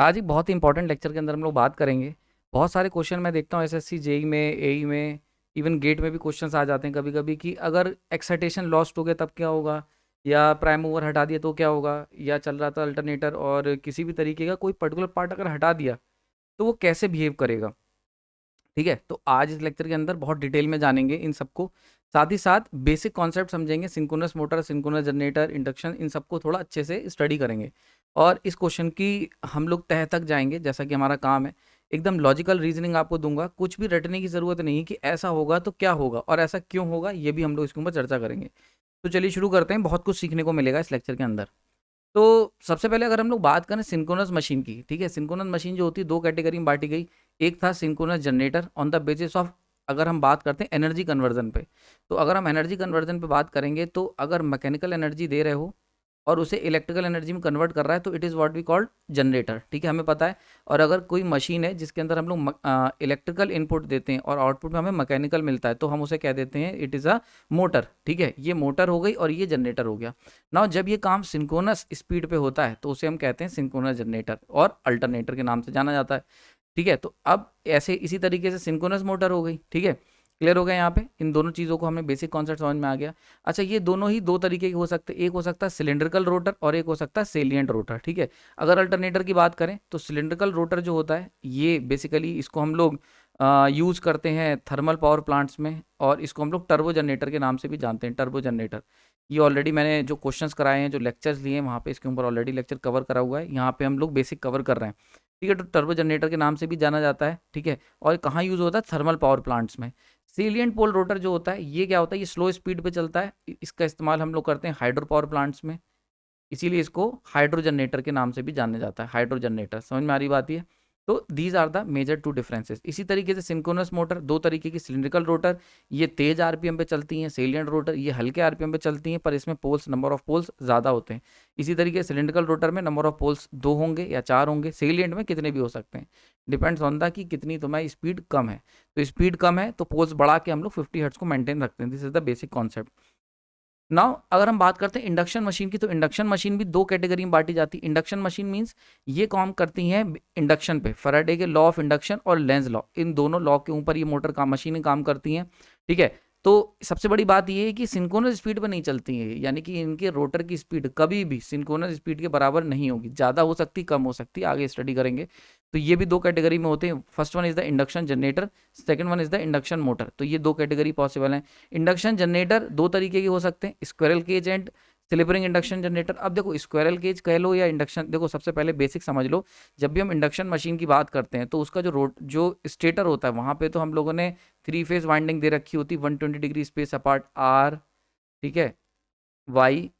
आज एक बहुत ही इंपॉर्टेंट लेक्चर के अंदर हम लोग बात करेंगे। बहुत सारे क्वेश्चन मैं देखता हूँ एसएससी, जेई में, एई में, इवन गेट में भी क्वेश्चंस आ जाते हैं कभी कभी कि अगर एक्साइटेशन लॉस्ट हो गया तब क्या होगा, या प्राइम मूवर हटा दिया तो क्या होगा, या चल रहा था अल्टरनेटर और किसी भी तरीके का कोई पर्टिकुलर पार्ट अगर हटा दिया तो वो कैसे बिहेव करेगा। ठीक है, तो आज इस लेक्चर के अंदर बहुत डिटेल में जानेंगे इन सबको। साथ ही साथ बेसिक कॉन्सेप्ट समझेंगे, synchronous motor, synchronous generator, induction, इन सबको थोड़ा अच्छे से स्टडी करेंगे। और इस क्वेश्चन की हम लोग तह तक जाएंगे, जैसा कि हमारा काम है। एकदम लॉजिकल रीजनिंग आपको दूंगा, कुछ भी रटने की ज़रूरत नहीं कि ऐसा होगा तो क्या होगा और ऐसा क्यों होगा, ये भी हम लोग इसके ऊपर चर्चा करेंगे। तो चलिए शुरू करते हैं, बहुत कुछ सीखने को मिलेगा इस लेक्चर के अंदर। तो सबसे पहले अगर हम लोग बात करें सिंक्रोनस मशीन की, ठीक है, सिंक्रोनस मशीन जो होती है दो कैटेगरी में बांटी गई। एक था synchronous generator on the basis of, अगर हम बात करते हैं एनर्जी कन्वर्जन पे, तो अगर हम एनर्जी कन्वर्जन पे बात करेंगे तो अगर मैकेनिकल एनर्जी दे रहे हो और उसे इलेक्ट्रिकल एनर्जी में कन्वर्ट कर रहा है तो it is what we called generator, ठीक है, हमें पता है। और अगर कोई मशीन है जिसके अंदर हम लोग इलेक्ट्रिकल इनपुट देते हैं और आउटपुट में हमें मैकेनिकल मिलता है तो हम उसे कह देते हैं इट इज़ अ मोटर, ठीक है। ये मोटर हो गई और ये जनरेटर हो गया। नाउ जब ये काम सिंक्रोनस स्पीड पे होता है तो उसे हम कहते हैं सिंक्रोनस जनरेटर और अल्टरनेटर के नाम से जाना जाता है। ठीक है, तो अब ऐसे इसी तरीके से सिंक्रोनस मोटर हो गई, ठीक है। क्लियर हो गया यहाँ पे, इन दोनों चीज़ों को हमें बेसिक कॉन्सेप्ट समझ में आ गया। अच्छा, ये दोनों ही दो तरीके के हो सकते हैं, एक हो सकता है सिलेंड्रिकल रोटर और एक हो सकता है सेलिएंट रोटर, ठीक है। अगर अल्टरनेटर की बात करें तो सिलेंड्रिकल रोटर जो होता है ये बेसिकली इसको हम लोग यूज़ करते हैं थर्मल पावर प्लांट्स में, और इसको हम लोग टर्बो जनरेटर के नाम से भी जानते हैं, टर्बो जनरेटर। ये ऑलरेडी मैंने जो क्वेश्चंस कराए हैं, जो लेक्चर्स लिए हैं वहाँ पे इसके ऊपर ऑलरेडी लेक्चर कवर करा हुआ है, यहाँ पे हम लोग बेसिक कवर कर रहे हैं। ठीक है, तो टर्बो जनरेटर के नाम से भी जाना जाता है, ठीक है। और कहाँ यूज़ होता है, थर्मल पावर प्लांट्स में। सेलिएंट पोल रोटर जो होता है ये क्या होता है, ये स्लो स्पीड पे चलता है, इसका इस्तेमाल हम लोग करते हैं हाइड्रो पावर प्लांट्स में, इसीलिए इसको हाइड्रो जनरेटर के नाम से भी जाना जाता है, हाइड्रो जनरेटर। समझ में आ रही बात ये। तो these are the major two differences. इसी तरीके से सिंक्रोनस मोटर दो तरीके की, सिलिंड्रिकल रोटर ये तेज आरपीएम पे चलती हैं, सेलिएंट रोटर ये हल्के आरपीएम पे चलती हैं पर इसमें पोल्स, नंबर ऑफ पोल्स ज़्यादा होते हैं। इसी तरीके से सिलिंड्रिकल रोटर में नंबर ऑफ पोल्स दो होंगे या चार होंगे, सेलिएंट में कितने भी हो सकते हैं, डिपेंड्स ऑन द कि कितनी तुम्हारी स्पीड कम है। तो स्पीड कम है तो पोल्स बढ़ा के हम लोग 50 हर्ट्ज को मेंटेन रखते हैं। This is the basic concept. Now अगर हम बात करते हैं इंडक्शन मशीन की, तो इंडक्शन मशीन भी दो कैटेगरी में बांटी जाती है। इंडक्शन मशीन मींस ये काम करती हैं इंडक्शन पे, फैराडे के लॉ ऑफ इंडक्शन और लेंज लॉ, इन दोनों लॉ के ऊपर ये मोटर काम, मशीनें काम करती हैं, ठीक है। तो सबसे बड़ी बात ये है कि सिंक्रोनस स्पीड पर नहीं चलती है, यानी कि इनके रोटर की स्पीड कभी भी सिंक्रोनस स्पीड के बराबर नहीं होगी, ज़्यादा हो सकती, कम हो सकती, आगे स्टडी करेंगे। तो ये भी दो कैटेगरी में होते हैं, first one is the induction generator, second one is the induction motor. तो ये दो कैटेगरी पॉसिबल हैं। इंडक्शन जनरेटर दो तरीके के हो सकते हैं, squirrel cage and slip ring induction generator. अब देखो स्क्विरल केज कह लो या इंडक्शन, देखो सबसे पहले बेसिक समझ लो। जब भी हम इंडक्शन मशीन की बात करते हैं तो उसका जो स्टेटर होता है वहाँ पे तो हम लोगों ने थ्री फेज वाइंडिंग दे रखी होती, 120 डिग्री स्पेस अपार्ट, आर, ठीक है, वाई,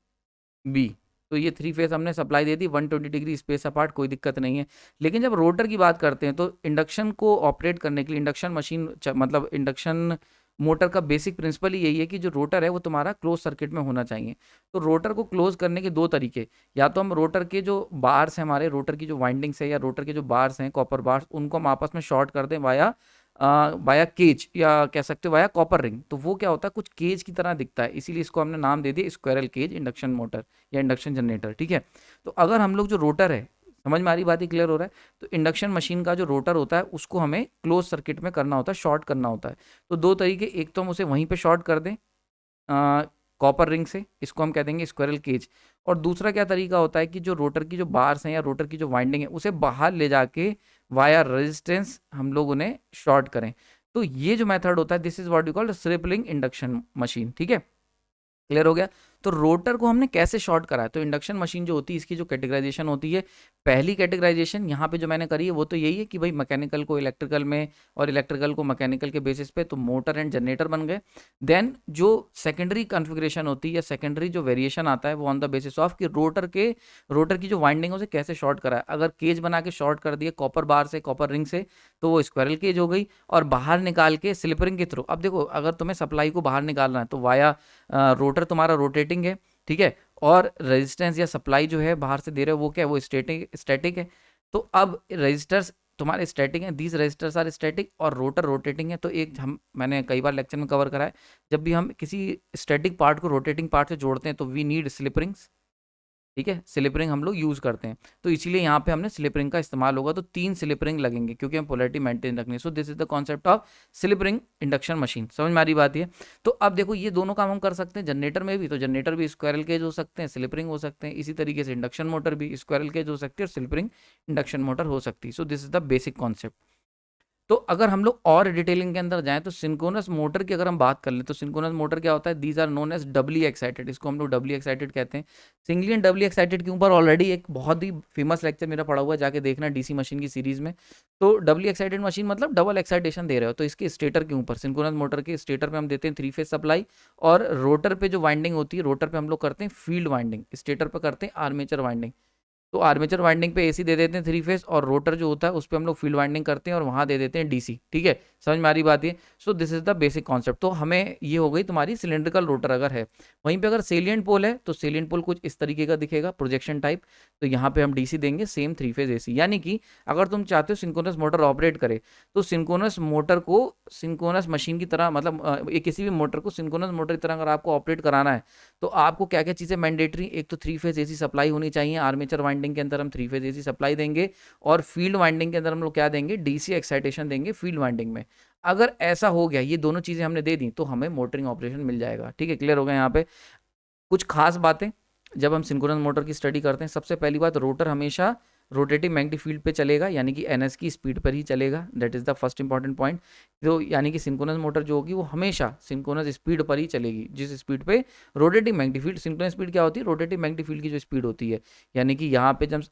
बी। तो ये थ्री फेज हमने सप्लाई दे दी 120 डिग्री स्पेस अपार्ट, कोई दिक्कत नहीं है। लेकिन जब रोटर की बात करते हैं तो इंडक्शन को ऑपरेट करने के लिए इंडक्शन मशीन मतलब इंडक्शन मोटर का बेसिक प्रिंसिपल ही यही है कि जो रोटर है वो तुम्हारा क्लोज सर्किट में होना चाहिए। तो रोटर को क्लोज करने के दो तरीके, या तो हम रोटर के जो बार्स हैं, हमारे रोटर की जो वाइंडिंग्स है या रोटर के जो बार्स हैं, कॉपर बार्स, उनको हम आपस में शॉर्ट कर दें वाया वाया केज, या कह सकते हो वाया कॉपर रिंग। तो वो क्या होता है, कुछ केज की तरह दिखता है, इसीलिए इसको हमने नाम दे दिया स्क्वायरल केज इंडक्शन मोटर या इंडक्शन जनरेटर, ठीक है। तो अगर हम लोग जो रोटर है, समझ में आ रही बात ही, क्लियर हो रहा है। तो इंडक्शन मशीन का जो रोटर होता है उसको हमें क्लोज सर्किट में करना होता है, शॉर्ट करना होता है। तो दो तरीके, एक तो हम उसे वहीं पे शॉर्ट कर दें कॉपर रिंग से, इसको हम कह देंगे स्क्वायरल केज। और दूसरा क्या तरीका होता है कि जो रोटर की जो बार्स हैं या रोटर की जो वाइंडिंग है उसे बाहर ले जाके वाया रेजिस्टेंस हम लोग उन्हें शॉर्ट करें। तो ये जो मेथड होता है this is what you called slip ring induction machine, ठीक है। क्लियर हो गया। तो रोटर को हमने कैसे शॉर्ट करा है, तो इंडक्शन मशीन जो होती है इसकी जो कैटेगराइजेशन होती है, पहली कैटेगराइजेशन यहाँ पे जो मैंने करी है वो तो यही है कि भाई मैकेनिकल को इलेक्ट्रिकल में और इलेक्ट्रिकल को मैकेनिकल के बेसिस पे, तो मोटर एंड जनरेटर बन गए। देन जो सेकेंडरी कॉन्फ़िगरेशन होती है या सेकेंडरी जो वेरिएशन आता है वो ऑन द बेसिस ऑफ कि रोटर की जो वाइंडिंग है उसे कैसे शॉर्ट करा है। अगर केज बना के शॉर्ट कर दिए कॉपर बार से, कॉपर रिंग से, तो वो स्क्वायरल केज हो गई। और बाहर निकाल के स्लिपरिंग के थ्रू, अब देखो अगर तुम्हें सप्लाई को बाहर निकालना है तो वाया रोटर तुम्हारा रोटेटिंग है, ठीक है। और रेजिस्टेंस या सप्लाई जो है बाहर से दे रहे हो वो क्या है, वो स्टैटिक है। तो अब रजिस्टर्स तुम्हारे स्टैटिक हैं, दीज रजिस्टर्स आर स्टैटिक, और रोटर रोटेटिंग है। तो एक हम, मैंने कई बार लेक्चर में कवर करा है, जब भी हम किसी स्टैटिक पार्ट को रोटेटिंग पार्ट से जोड़ते हैं तो वी नीड स्लिप रिंग्स, ठीक है, स्लिप रिंग हम लोग यूज़ करते हैं, तो इसीलिए यहाँ पे हमने स्लिप रिंग का इस्तेमाल होगा, तो 3 स्लिप रिंग लगेंगे क्योंकि हम पोलैरिटी मेंटेन रखनी है। So this is the concept of slip ring induction machine. समझ में आ रही बात ये? तो अब देखो ये दोनों काम हम कर सकते हैं जनरेटर में भी, तो जनरेटर भी स्क्वायरल केज हो सकते हैं, स्लिप रिंग हो सकते हैं, इसी तरीके से इंडक्शन मोटर भी स्क्वायरल केज हो सकती है और स्लिप रिंग इंडक्शन मोटर हो सकती है। So this is the basic concept. तो अगर हम लोग और डिटेलिंग के अंदर जाएं तो सिंक्रोनस मोटर की अगर हम बात कर लें तो सिंक्रोनस मोटर क्या होता है, these are known as doubly excited, इसको हम लोग डबली एक्साइटेड कहते हैं। सिंगली एंड डबली एक्साइटेड के ऊपर ऑलरेडी एक बहुत ही फेमस लेक्चर मेरा पड़ा हुआ है, जाके देखना डीसी मशीन की सीरीज में। तो डबली एक्साइटेड मशीन मतलब डबल एक्साइटेशन दे रहे हो, तो इसके स्टेटर के ऊपर, सिंक्रोनस मोटर के स्टेटर पे हम देते हैं 3 फेज सप्लाई, और रोटर पे जो वाइंडिंग होती है, रोटर पे हम लोग करते हैं फील्ड वाइंडिंग, स्टेटर पे करते हैं आर्मेचर वाइंडिंग। तो आर्मेचर वाइंडिंग पे एसी दे देते हैं 3 फेज, और रोटर जो होता है उस पर हम लोग फील्ड वाइंडिंग करते हैं और वहां दे देते हैं डीसी। ठीक है, समझ में आ रही बात ये? सो this is the basic concept. तो हमें ये हो गई तुम्हारी सिलेंड्रिकल रोटर अगर है। वहीं पे अगर सेलियंट पोल है तो सेलियंट पोल कुछ इस तरीके का दिखेगा, प्रोजेक्शन टाइप। तो यहाँ पे हम डीसी देंगे, सेम 3 फेज एसी। यानी कि अगर तुम चाहते हो सिंक्रोनस मोटर ऑपरेट करे, तो सिंक्रोनस मोटर को सिंक्रोनस मशीन की तरह, मतलब किसी भी मोटर को सिंक्रोनस मोटर की तरह अगर आपको ऑपरेट कराना है, तो आपको क्या क्या चीज़ें मैंडेटरी, एक तो 3 फेज एसी सप्लाई होनी चाहिए, आर्मेचर वाइंडिंग के अंदर हम 3 फेज एसी सप्लाई देंगे, और फील्ड वाइंडिंग के अंदर हम लोग क्या देंगे, डीसी एक्साइटेशन देंगे फील्ड वाइंडिंग में। अगर ऐसा हो गया, ये दोनों चीज़ें हमने दे दी, तो हमें मोटरिंग ऑपरेशन मिल जाएगा। ठीक है, क्लियर हो गया? यहाँ पे कुछ खास बातें जब हम सिंक्रोनस मोटर की स्टडी करते हैं, सबसे पहली बात, रोटर हमेशा रोटेटिंग मैग्नेटिक फील्ड पे चलेगा, यानी कि एनएस की स्पीड पर ही चलेगा। That is the first important point. तो यानी कि सिंक्रोनस मोटर जो होगी वो हमेशा सिंक्रोनस स्पीड पर ही चलेगी, जिस स्पीड पे rotating magnetic field, synchronous speed क्या होती है, रोटेटिंग मैग्नेटिक फील्ड की जो स्पीड होती है। यानी कि यहाँ पे जब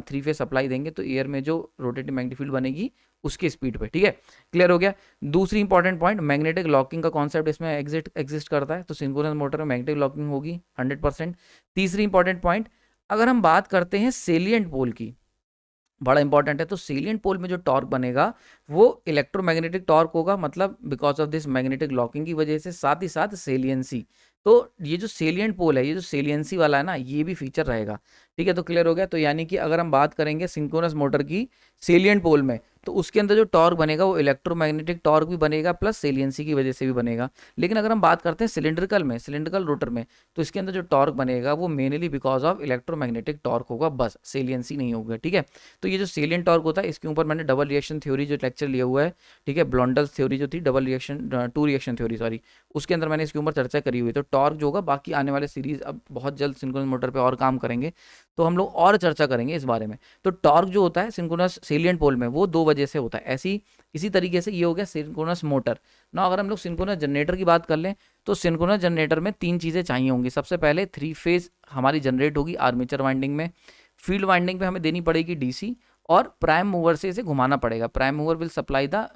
3 फेज सप्लाई देंगे तो एयर में जो रोटेटिंग मैग्नेटिक फील्ड बनेगी उसके स्पीड पे। ठीक है, क्लियर हो गया? दूसरी इंपॉर्टेंट पॉइंट, मैग्नेटिक लॉकिंग का कॉन्सेप्ट इसमें एग्जिस्ट करता है, तो सिंक्रोनस मोटर में मैग्नेटिक लॉकिंग होगी 100%। तीसरी इंपॉर्टेंट पॉइंट, अगर हम बात करते हैं सेलियंट पोल की, बड़ा इंपॉर्टेंट है, तो सेलियंट पोल में जो टॉर्क बनेगा वो इलेक्ट्रोमैग्नेटिक टॉर्क होगा, मतलब because of this magnetic locking की वजह से, साथ ही साथ सेलियंसी। तो ये जो सेलियंट पोल है, ये जो सेलियंसी वाला है ना, ये भी फीचर रहेगा। ठीक है, तो क्लियर हो गया? तो यानी कि अगर हम बात करेंगे सिंक्रोनस मोटर की सेलियंट पोल में, तो उसके अंदर जो टॉर्क बनेगा वो इलेक्ट्रोमैग्नेटिक टॉर्क भी बनेगा, प्लस सेलियंसी की वजह से भी बनेगा। लेकिन अगर हम बात करते हैं सिलिंड्रिकल में, सिलिंड्रिकल रोटर में, तो इसके अंदर जो टॉर्क बनेगा वो mainly because of electromagnetic torque होगा, बस सेलियंसी नहीं होगा। ठीक है, तो ये जो सेलियंट टॉर्क होता है, इसके ऊपर मैंने डबल रिएक्शन थ्योरी जो लेक्चर लिया हुआ है, ठीक है, ब्लॉन्डल्स थ्योरी जो थी, double reaction, two reaction theory sorry, उसके अंदर मैंने इसके ऊपर चर्चा करी हुई। तो टॉर्क जो होगा, बाकी आने वाले सीरीज अब बहुत जल्द सिंक्रोनस मोटर पे और काम करेंगे, तो हम लोग और चर्चा करेंगे इस बारे में। तो टॉर्क जो होता है सिंक्रोनस सेलियंट पोल में, वो 2 वजह से होता है। ऐसी इसी तरीके से ये हो गया सिंक्रोनस मोटर। ना अगर हम लोग सिंक्रोनस जनरेटर की बात कर लें, तो सिंक्रोनस जनरेटर में 3 चीज़ें चाहिए होंगी। सबसे पहले 3 फेज हमारी जनरेट होगी आर्मेचर वाइंडिंग में, फील्ड वाइंडिंग पे हमें देनी पड़ेगी डीसी, और प्राइम मूवर से इसे घुमाना पड़ेगा। Prime mover will supply the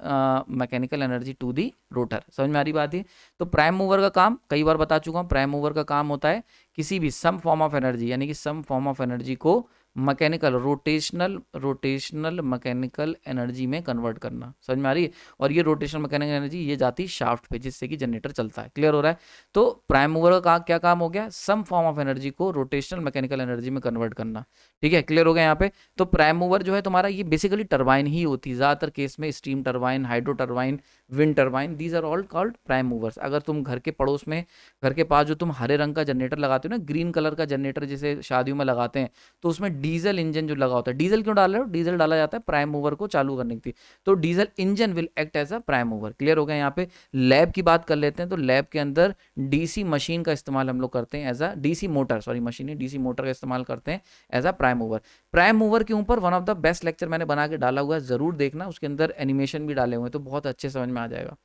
mechanical energy to the rotor. समझ में आ रही बात है? तो प्राइम मूवर का काम कई बार बता चुका हूँ, प्राइम मूवर का काम होता है किसी भी सम फॉर्म ऑफ एनर्जी, यानी कि सम फॉर्म ऑफ एनर्जी को मैकेनिकल रोटेशनल मैकेनिकल एनर्जी में कन्वर्ट करना। समझ में आ रही है? और ये रोटेशनल मैकेनिकल एनर्जी ये जाती है शाफ्ट पे, जिससे कि जनरेटर चलता है। क्लियर हो रहा है? तो प्राइम मूवर का क्या काम हो गया, सम फॉर्म ऑफ एनर्जी को रोटेशनल मैकेनिकल एनर्जी में कन्वर्ट करना। ठीक है, क्लियर हो गया यहाँ पे? तो प्राइम मूवर जो है तुम्हारा, ये बेसिकली टरबाइन ही होती है ज़्यादातर केस में, steam turbine, hydro turbine, wind turbine, these are all called prime movers. अगर तुम घर के पड़ोस में, घर के पास जो तुम हरे रंग का जनरेटर लगाते हो ना, ग्रीन कलर का जनरेटर जिसे शादियों में लगाते हैं, तो उसमें डीजल इंजन जो लगा होता है, डीजल क्यों डाल रहे हो, डीजल डाला जाता है प्राइम मूवर को चालू करने के लिए, तो diesel engine will act as a prime mover. Clear हो गया यहाँ पे? लैब की बात कर लेते हैं, तो लैब के अंदर डीसी मशीन का इस्तेमाल हम लोग करते हैं as a DC motor, sorry machine है, डीसी मोटर का इस्तेमाल करते हैं as a prime mover. Prime mover के ऊपर one of the best lecture मैंने बना के डाला हुआ है, जरूर देखना, उसके अंदर एनिमेशन भी डाले हुए हैं, तो बहुत अच्छे समझ में आ जाएगा।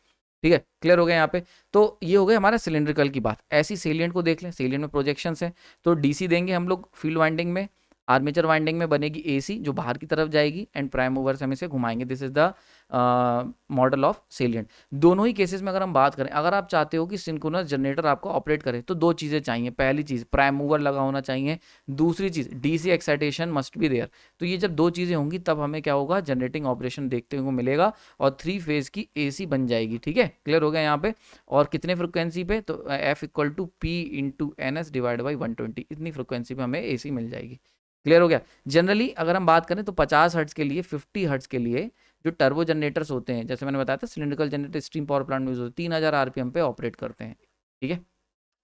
ठीक है, क्लियर हो गया यहाँ पे? तो ये हो गया हमारा सिलिंड्रिकल की बात। ऐसी सेलियंट को देख लें, सेलियंट में प्रोजेक्शंस है, तो डीसी देंगे हम लोग फील्ड वाइंडिंग में, आर्मेचर वाइंडिंग में बनेगी एसी जो बाहर की तरफ जाएगी, एंड प्राइम मूवर से हम इसे घुमाएंगे। This is the model of salient. दोनों ही केसेस में अगर हम बात करें, अगर आप चाहते हो कि सिंक्रोनस जनरेटर आपको ऑपरेट करे, तो 2 चीज़ें चाहिए। पहली चीज़ प्राइम मूवर लगा होना चाहिए, दूसरी चीज़ DC excitation must be there. तो ये जब 2 चीज़ें होंगी तब हमें क्या होगा, जनरेटिंग ऑपरेशन देखते हुए मिलेगा, और 3 फेज की एसी बन जाएगी। ठीक है, क्लियर हो गया यहाँ पे? और कितने फ्रिक्वेंसी पे, तो F equal to P into N S divide by 120, इतनी फ्रिक्वेंसी पे हमें एसी मिल जाएगी। क्लियर हो गया? जनरली अगर हम बात करें तो 50 हर्ट्ज के लिए, 50 हर्ट्ज के लिए जो टर्बो जनरेटर्स होते हैं, जैसे मैंने बताया था cylindrical generator steam power plant में यूज होते हैं, 3000 आरपीएम पे ऑपरेट करते हैं। ठीक है,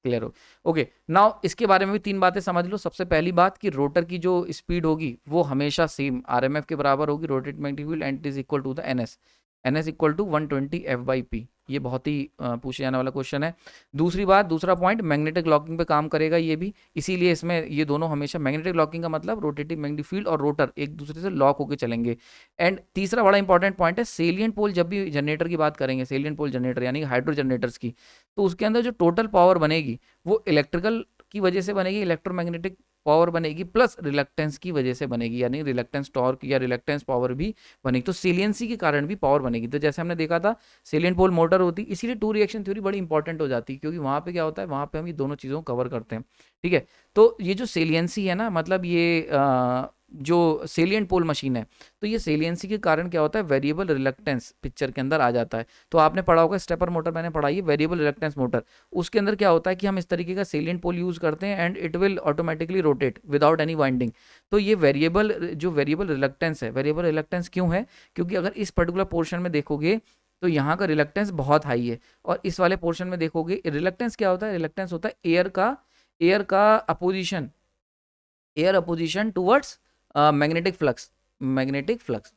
क्लियर हो? ओके, नाउ इसके बारे में भी 3 बातें समझ लो। सबसे पहली बात कि रोटर की जो स्पीड होगी वो हमेशा सेम आरएमएफ के बराबर होगी, rotate magnetic field, and it is equal to the NS, NS equal to 120 F by P. ये बहुत ही पूछे जाने वाला क्वेश्चन है। दूसरी बात, दूसरा पॉइंट, मैग्नेटिक लॉकिंग पे काम करेगा ये भी, इसीलिए इसमें ये दोनों हमेशा, मैग्नेटिक लॉकिंग का मतलब रोटेटिंग मैग्नेटिक फील्ड और रोटर एक दूसरे से लॉक होकर चलेंगे। एंड तीसरा बड़ा इंपॉर्टेंट पॉइंट है, सेलियंट पोल, जब भी जनरेटर की बात करेंगे, सेलियंट पोल जनरेटर यानी कि हाइड्रो जनरेटर्स की, तो उसके अंदर जो टोटल पावर बनेगी वो इलेक्ट्रिकल की वजह से बनेगी, इलेक्ट्रोमैग्नेटिक पावर बनेगी, प्लस रिलक्टेंस की वजह से बनेगी, यानी रिलक्टेंस टॉर्क या रिलक्टेंस पावर भी बनेगी। तो सेलियंसी के कारण भी पावर बनेगी। तो जैसे हमने देखा था सेलियंट पोल मोटर होती, इसीलिए टू रिएक्शन थ्योरी बड़ी इंपॉर्टेंट हो जाती है, क्योंकि वहां पे क्या होता है, वहां पे हम ये दोनों चीज़ों को कवर करते हैं। ठीक है, तो ये जो सेलियंसी है ना, मतलब ये जो सेलियंट पोल मशीन है, तो ये सेलियंसी के कारण क्या होता है, वेरिएबल रिलक्टेंस पिक्चर के अंदर आ जाता है। तो आपने पढ़ा होगा स्टेपर मोटर, मैंने पढ़ाई है, वेरिएबल रिलक्टेंस मोटर। उसके अंदर क्या होता है कि हम इस तरीके का सेलियंट पोल यूज करते हैं and it will automatically rotate without any winding. तो ये वेरिएबल, जो वेरिएबल रिलक्टेंस है, वेरिएबल रिलक्टेंस क्यों है, क्योंकि अगर इस पर्टिकुलर पोर्शन में देखोगे तो यहाँ का रिलक्टेंस बहुत हाई है, और इस वाले पोर्शन में देखोगे रिलक्टेंस क्या होता है, रिलक्टेंस होता है एयर का opposition, air opposition towards magnetic flux.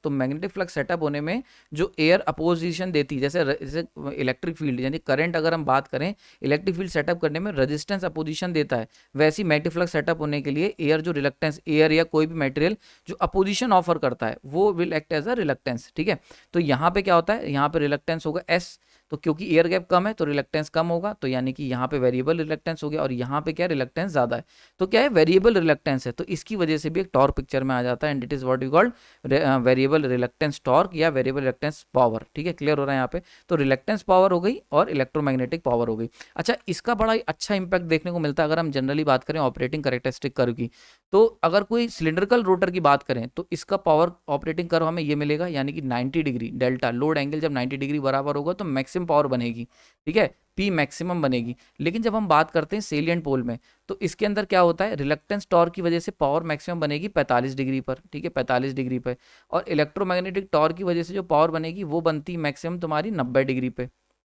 तो मैग्नेटिक फ्लक्स सेटअप होने में जो एयर अपोजिशन देती है, जैसे इलेक्ट्रिक फील्ड यानी करंट, अगर हम बात करें इलेक्ट्रिक फील्ड सेटअप करने में रेजिस्टेंस अपोजिशन देता है, वैसी मैग्नेटिक फ्लक्स सेटअप होने के लिए एयर जो रिलक्टेंस, एयर या कोई भी मटेरियल जो अपोजिशन ऑफर करता है वो will act as a reluctance. ठीक है, तो यहाँ पे क्या होता है, यहाँ पे रिलक्टेंस होगा एस, तो क्योंकि एयर गैप कम है तो रिलक्टेंस कम होगा, तो यानी कि यहाँ पे वेरिएबल रिलक्टेंस हो गया, और यहाँ पे क्या है, रिलक्टेंस ज्यादा है। तो क्या है, वेरिएबल रिलक्टेंस है, तो इसकी वजह से भी एक टॉर्क पिक्चर में आ जाता है, and it is what you called variable reluctance torque या वेरिएबल रिलक्टेंस पावर। ठीक है, क्लियर हो रहा है यहाँ पे? तो रिलक्टेंस पावर हो गई और इलेक्ट्रोमैग्नेटिक पावर हो गई। अच्छा, इसका बड़ा अच्छा इंपैक्ट देखने को मिलता है अगर हम जनरली बात करें ऑपरेटिंग कैरेक्टरिस्टिक कर्व की। तो अगर कोई सिलिंड्रिकल रोटर की बात करें तो इसका पावर ऑपरेटिंग कर्व हमें ये मिलेगा, यानी कि 90 डिग्री डेल्टा लोड एंगल जब 90 डिग्री बराबर होगा तो मैक्सिमम पावर बनेगी। ठीक है, पी मैक्सिमम बनेगी। लेकिन जब हम बात करते हैं सेलियंट पोल में, तो इसके अंदर क्या होता है, रिलक्टेंस टॉर्क की वजह से पावर मैक्सिमम बनेगी 45 डिग्री पर। ठीक है, 45 डिग्री पर, और इलेक्ट्रोमैग्नेटिक टॉर्क की वजह से जो पावर बनेगी वो बनती मैक्सिमम तुम्हारी 90 डिग्री पे।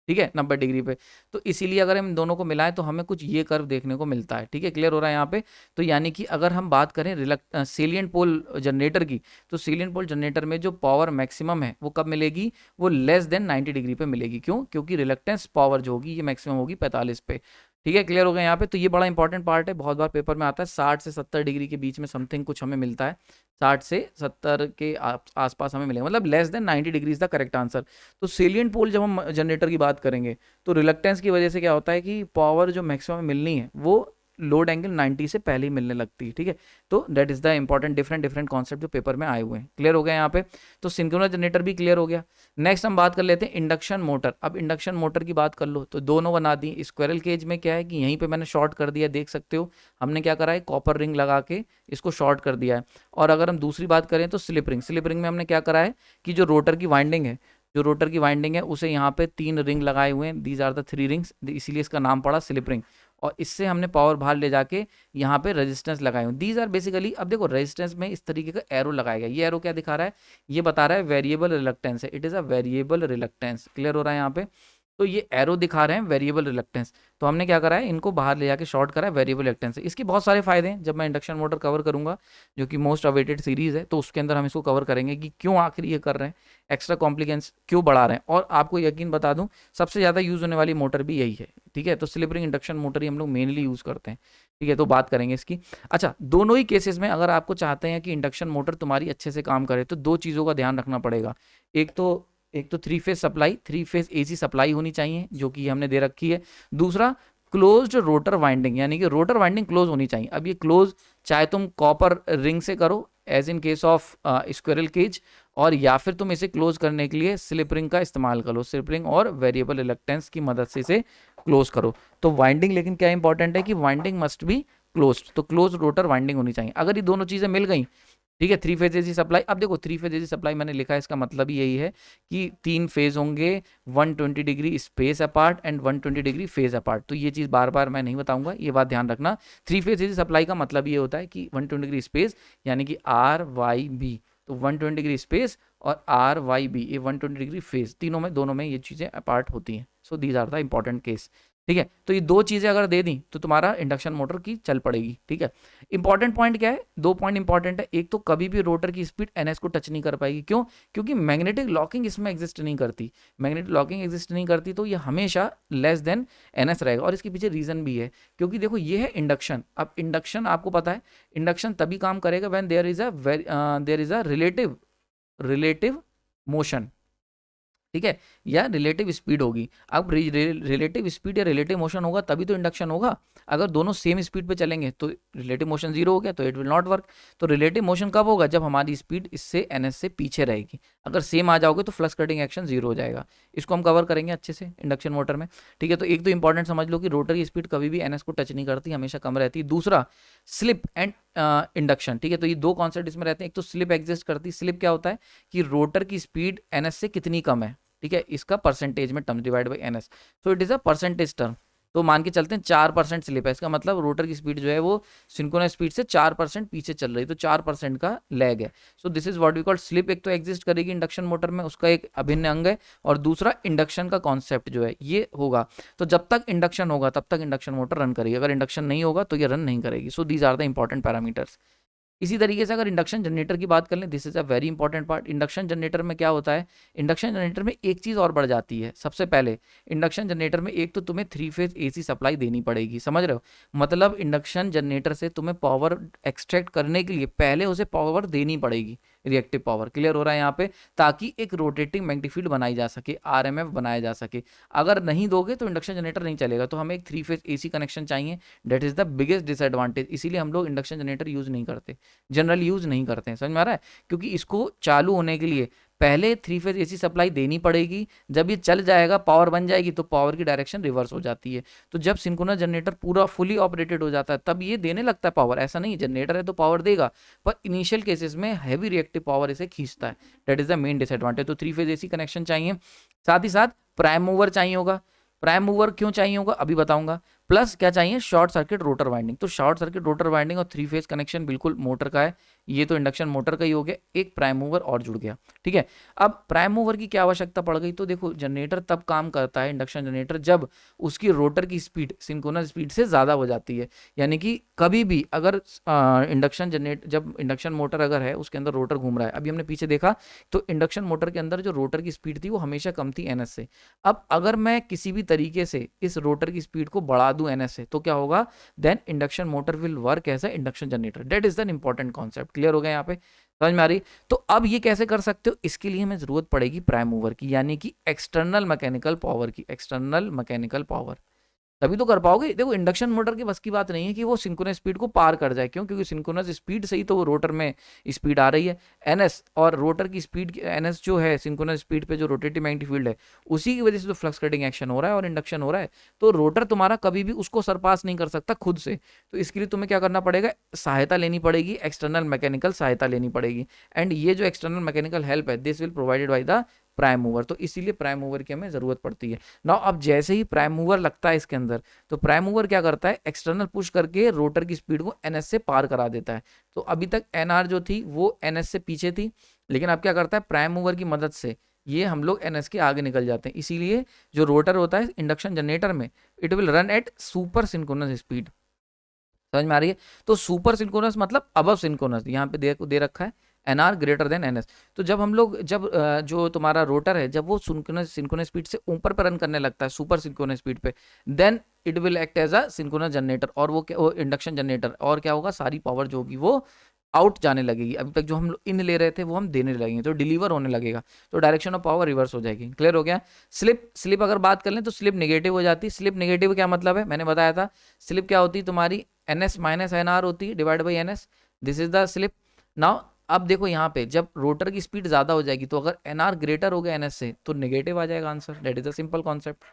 ठीक है, 90 डिग्री पे। तो इसीलिए अगर हम दोनों को मिलाएं तो हमें कुछ ये कर्व देखने को मिलता है। ठीक है, क्लियर हो रहा है यहाँ पे? तो यानी कि अगर हम बात करें सेलियंट पोल जनरेटर की, तो सेलियंट पोल जनरेटर में जो पावर मैक्सिमम है वो कब मिलेगी, वो लेस देन 90 डिग्री पे मिलेगी। क्यों? क्योंकि रिलक्टेंस पावर जो होगी ये मैक्सिमम होगी 45 पे। ठीक है, क्लियर हो गया यहाँ पे? तो ये बड़ा इंपॉर्टेंट पार्ट है, बहुत बार पेपर में आता है। 60 से 70 डिग्री के बीच में समथिंग कुछ हमें मिलता है, 60 से 70 के आसपास हमें मिलेगा, मतलब less than 90 degree is the correct answer. तो सेलियंट पोल जब हम जनरेटर की बात करेंगे तो रिलक्टेंस की वजह से क्या होता है कि पावर जो मैक्सिमम मिलनी है वो लोड एंगल 90 से पहले ही मिलने लगती है। ठीक है, तो that is the important different concept जो पेपर में आए हुए हैं। क्लियर हो गया यहाँ पे? तो सिंक्रोनस जनरेटर भी क्लियर हो गया। नेक्स्ट हम बात कर लेते हैं इंडक्शन मोटर। अब इंडक्शन मोटर की बात कर लो तो दोनों बना दी। स्क्वायरल केज में क्या है कि यहीं पे मैंने शॉर्ट कर दिया, देख सकते हो हमने क्या करा है, कॉपर रिंग लगा के इसको शॉर्ट कर दिया है। और अगर हम दूसरी बात करें तो स्लिप रिंग, स्लिप रिंग में हमने क्या करा है कि जो रोटर की वाइंडिंग है, जो रोटर की वाइंडिंग है उसे यहाँ पे 3 रिंग लगाए हुए हैं, दीज आर द 3 रिंग्स, इसीलिए इसका नाम पड़ा स्लिप रिंग। और इससे हमने पावर बाहर ले जाके यहाँ पे रेजिस्टेंस लगाए हुए, दीज आर बेसिकली। अब देखो रेजिस्टेंस में इस तरीके का एरो लगाया गया, ये एरो क्या दिखा रहा है, ये बता रहा है वेरिएबल रिलक्टेंस है, it is a variable reluctance. Clear हो रहा है यहाँ पे? तो ये एरो दिखा रहे हैं वेरिएबल रिलक्टेंस, तो हमने क्या करा है, इनको बाहर ले जाके शॉर्ट करा है वेरिएबल रिलक्टेंस से। इसके बहुत सारे फायदे हैं, जब मैं इंडक्शन मोटर कवर करूंगा जो कि मोस्ट अवेटेड सीरीज है, तो उसके अंदर हम इसको कवर करेंगे कि क्यों आखिर ये कर रहे हैं, एक्स्ट्रा कॉम्प्लिकेंस क्यों बढ़ा रहे हैं। और आपको यकीन बता दूं, सबसे ज़्यादा यूज़ होने वाली मोटर भी यही है। ठीक है, तो स्लिप रिंग इंडक्शन मोटर ही हम लोग मेनली यूज़ करते हैं। ठीक है, तो बात करेंगे इसकी। अच्छा, दोनों ही केसेस में अगर आपको चाहते हैं कि इंडक्शन मोटर तुम्हारी अच्छे से काम करे तो 2 चीज़ों का ध्यान रखना पड़ेगा। एक तो 3 phase supply, 3 phase AC supply होनी चाहिए, जो कि हमने दे रखी है। दूसरा, क्लोज्ड रोटर वाइंडिंग, यानी कि रोटर वाइंडिंग क्लोज होनी चाहिए। अब ये क्लोज चाहे तुम कॉपर रिंग से करो as in case of squirrel cage, और या फिर तुम इसे क्लोज करने के लिए स्लिप रिंग का इस्तेमाल करो, स्लिप रिंग और वेरिएबल रिलक्टेंस की मदद से इसे क्लोज करो। तो वाइंडिंग, लेकिन क्या इंपॉर्टेंट है कि वाइंडिंग मस्ट बी क्लोज्ड, तो क्लोज रोटर वाइंडिंग होनी चाहिए। अगर ये दोनों चीजें मिल गई, ठीक है, 3 फेज एसी सप्लाई। अब देखो 3 फेज एसी सप्लाई मैंने लिखा है, इसका मतलब ही यही है कि 3 फेज होंगे 120 degree space apart and 120 degree phase apart. तो ये चीज़ बार बार मैं नहीं बताऊंगा, ये बात ध्यान रखना। 3 फेज एसी सप्लाई का मतलब ये होता है कि 120 डिग्री स्पेस, यानी कि आर वाई बी, तो 120 डिग्री स्पेस और आर वाई बी, ये 120 डिग्री फेज, दोनों में ये चीज़ें अपार्ट होती हैं। So these are the important case. ठीक है, तो ये दो चीजें अगर दे दी तो तुम्हारा इंडक्शन मोटर की चल पड़ेगी। ठीक है, इंपॉर्टेंट पॉइंट क्या है, दो पॉइंट इंपॉर्टेंट है। एक तो कभी भी रोटर की स्पीड एनएस को टच नहीं कर पाएगी, क्यों? क्योंकि मैग्नेटिक लॉकिंग इसमें एग्जिस्ट नहीं करती। मैग्नेटिक लॉकिंग एग्जिस्ट नहीं करती तो ये हमेशा लेस देन एनएस रहेगा। और इसके पीछे रीजन भी है, क्योंकि देखो ये है इंडक्शन। अब इंडक्शन आपको पता है, इंडक्शन तभी काम करेगा when there is a relative motion. ठीक है, या रिलेटिव स्पीड होगी। अब रिलेटिव स्पीड या रिलेटिव मोशन होगा तभी तो इंडक्शन होगा। अगर दोनों सेम स्पीड पे चलेंगे तो रिलेटिव मोशन जीरो हो गया, तो इट विल नॉट वर्क। तो रिलेटिव मोशन कब होगा? जब हमारी स्पीड इससे एनएस से पीछे रहेगी। अगर सेम आ जाओगे तो फ्लक्स कटिंग एक्शन जीरो हो जाएगा। इसको हम कवर करेंगे अच्छे से इंडक्शन मोटर में। ठीक है, तो एक तो इंपॉर्टेंट समझ लो कि रोटर की स्पीड कभी भी एनएस को टच नहीं करती, हमेशा कम रहती है। दूसरा, स्लिप एंड इंडक्शन। ठीक है, तो ये दो कॉन्सेप्ट इसमें रहते हैं। एक तो स्लिप एग्जिस्ट करती है। स्लिप क्या होता है कि रोटर की स्पीड एनएस से कितनी कम है। ठीक है, इसका परसेंटेज में term divide by NS, so it is a percentage term. तो मान के चलते हैं 4% स्लिप है, इसका मतलब रोटर की स्पीड जो है वो सिंक्रोनस स्पीड से 4% पीछे चल रही है, तो 4% का लैग है। So this is what we call slip. एक तो एग्जिस्ट करेगी इंडक्शन मोटर में, उसका एक अभिन्न अंग है। और दूसरा, इंडक्शन का कॉन्सेप्ट जो है ये होगा। तो जब तक इंडक्शन होगा तब तक इंडक्शन मोटर रन करेगी, अगर इंडक्शन नहीं होगा तो ये रन नहीं करेगी। So these are the important parameters. इसी तरीके से अगर इंडक्शन जनरेटर की बात कर लें, this is a very important part. Induction generator में क्या होता है, इंडक्शन जनरेटर में एक चीज और बढ़ जाती है। सबसे पहले इंडक्शन जनरेटर में एक तो तुम्हें 3 फेज एसी सप्लाई देनी पड़ेगी, समझ रहे हो? मतलब इंडक्शन जनरेटर से तुम्हें पावर एक्सट्रैक्ट करने के लिए पहले उसे पावर देनी पड़ेगी, रिएक्टिव पावर। क्लियर हो रहा है यहाँ पे? ताकि एक रोटेटिंग मैग्नेटिक फील्ड बनाई जा सके, आरएमएफ बनाया जा सके। अगर नहीं दोगे तो इंडक्शन जनरेटर नहीं चलेगा। तो हमें एक 3 फेज एसी कनेक्शन चाहिए, that is the biggest disadvantage. इसीलिए हम लोग इंडक्शन जनरेटर यूज नहीं करते, जनरल यूज नहीं करते हैं। समझ में आ रहा है? क्योंकि इसको चालू होने के लिए पहले 3 फेज एसी सप्लाई देनी पड़ेगी। जब ये चल जाएगा, पावर बन जाएगी, तो पावर की डायरेक्शन रिवर्स हो जाती है। तो जब सिंक्रोनस जनरेटर पूरा फुली ऑपरेटेड हो जाता है तब ये देने लगता है पावर। ऐसा नहीं जनरेटर है तो पावर देगा, पर इनिशियल केसेस में हैवी रिएक्टिव पावर इसे खींचता है। That is the main disadvantage. तो 3 फेज एसी कनेक्शन चाहिए, साथ ही साथ प्राइम मूवर चाहिए होगा। प्राइम मूवर क्यों चाहिए होगा अभी बताऊंगा। प्लस क्या चाहिए, शॉर्ट सर्किट रोटर वाइंडिंग। तो शॉर्ट सर्किट रोटर वाइंडिंग और 3 फेज कनेक्शन बिल्कुल मोटर का है। ये तो इंडक्शन मोटर का ही हो गया, एक प्राइम मूवर और जुड़ गया। ठीक है, अब प्राइम मूवर की क्या आवश्यकता पड़ गई? तो देखो जनरेटर तब काम करता है, इंडक्शन जनरेटर, जब उसकी रोटर की स्पीड सिंक्रोनस स्पीड से ज्यादा हो जाती है। यानी कि कभी भी अगर इंडक्शन जनरेटर, जब इंडक्शन मोटर अगर है उसके अंदर रोटर घूम रहा है, अभी हमने पीछे देखा तो इंडक्शन मोटर के अंदर जो रोटर की स्पीड थी वो हमेशा कम थी एनएस से। अब अगर मैं किसी भी तरीके से इस रोटर की स्पीड को बढ़ा दूं एनएस से, तो क्या होगा? Then induction motor will work as a induction generator. That is the important concept. Clear हो गया यहाँ पे? समझ में आ रही? तो अब ये कैसे कर सकते हो? इसके लिए हमें जरूरत पड़ेगी प्राइम मूवर की, यानी कि एक्सटर्नल मैकेनिकल पावर की। एक्सटर्नल मैकेनिकल पावर तभी तो कर पाओगे। देखो इंडक्शन मोटर की बस की बात नहीं है कि वो सिंक्रोनस स्पीड को पार कर जाए, क्यों? क्योंकि सिंक्रोनस स्पीड से ही तो वो रोटर में स्पीड आ रही है, एनएस। और रोटर की स्पीड, एनएस जो है सिंक्रोनस स्पीड पे जो रोटेटिव मैग्नेटिक फील्ड है, उसी की वजह से तो फ्लक्स कटिंग एक्शन हो रहा है और इंडक्शन हो रहा है। तो रोटर तुम्हारा कभी भी उसको सरपास नहीं कर सकता खुद से। तो इसके लिए तुम्हें क्या करना पड़ेगा? सहायता लेनी पड़ेगी, एक्सटर्नल मैकेनिकल सहायता लेनी पड़ेगी। एंड ये जो एक्सटर्नल मैकेनिकल हेल्प है, this will provided by the prime mover. तो इसीलिए प्राइम मूवर की हमें जरूरत पड़ती है ना। अब जैसे ही प्राइम मूवर लगता है इसके अंदर, तो प्राइम मूवर क्या करता है? एक्सटर्नल पुश करके रोटर की स्पीड को एनएस से पार करा देता है। तो अभी तक एनआर जो थी वो एनएस से पीछे थी, लेकिन अब क्या करता है? प्राइम मूवर की मदद से ये हम लोग एनएस के आगे निकल जाते हैं। इसीलिए जो रोटर होता है इंडक्शन जनरेटर में, it will run at super synchronous speed. समझ में आ रही है? तो सुपर सिंक्रोनस मतलब अबव सिंक्रोनस, यहाँ पे दे रखा है एनआर ग्रेटर देन एनएस। तो जब हम लोग जो तुम्हारा रोटर है, जब वो सिंक्रोनस स्पीड से ऊपर पर रन करने लगता है, सुपर सिंक्रोनस स्पीड पे, then it will act as a synchronous generator. और वो इंडक्शन जनरेटर, और क्या होगा? सारी पावर जो होगी वो आउट जाने लगेगी। अभी तक जो हम इन ले रहे थे वो हम देने लगेंगे, तो डिलीवर होने लगेगा। तो डायरेक्शन ऑफ पावर रिवर्स हो जाएगी। क्लियर हो गया? स्लिप अगर बात कर लें तो स्लिप नेगेटिव हो जाती है। स्लिप नेगेटिव क्या मतलब है? मैंने बताया था, स्लिप क्या होती है तुम्हारी? एनएस माइनस एनआर होती है, divide by NS. This is the slip. Now अब देखो यहाँ पे, जब रोटर की स्पीड ज्यादा हो जाएगी तो अगर एनआर ग्रेटर हो गया एनएस से, तो नेगेटिव आ जाएगा answer. That is a simple concept.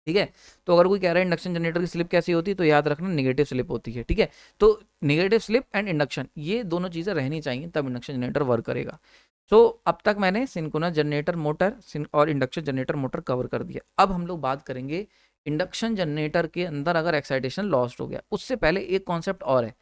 ठीक है, तो अगर कोई कह रहा है इंडक्शन जनरेटर की स्लिप कैसी होती है, तो याद रखना नेगेटिव स्लिप होती है। ठीक है, तो नेगेटिव स्लिप एंड इंडक्शन, ये दोनों चीजें रहनी चाहिए, तब इंडक्शन जनरेटर वर्क करेगा। सो अब तक मैंने सिंक्रोनस जनरेटर मोटर और इंडक्शन जनरेटर मोटर कवर कर दिया। अब हम लोग बात करेंगे इंडक्शन जनरेटर के अंदर अगर एक्साइटेशन लॉस्ट हो गया। उससे पहले एक कॉन्सेप्ट और है,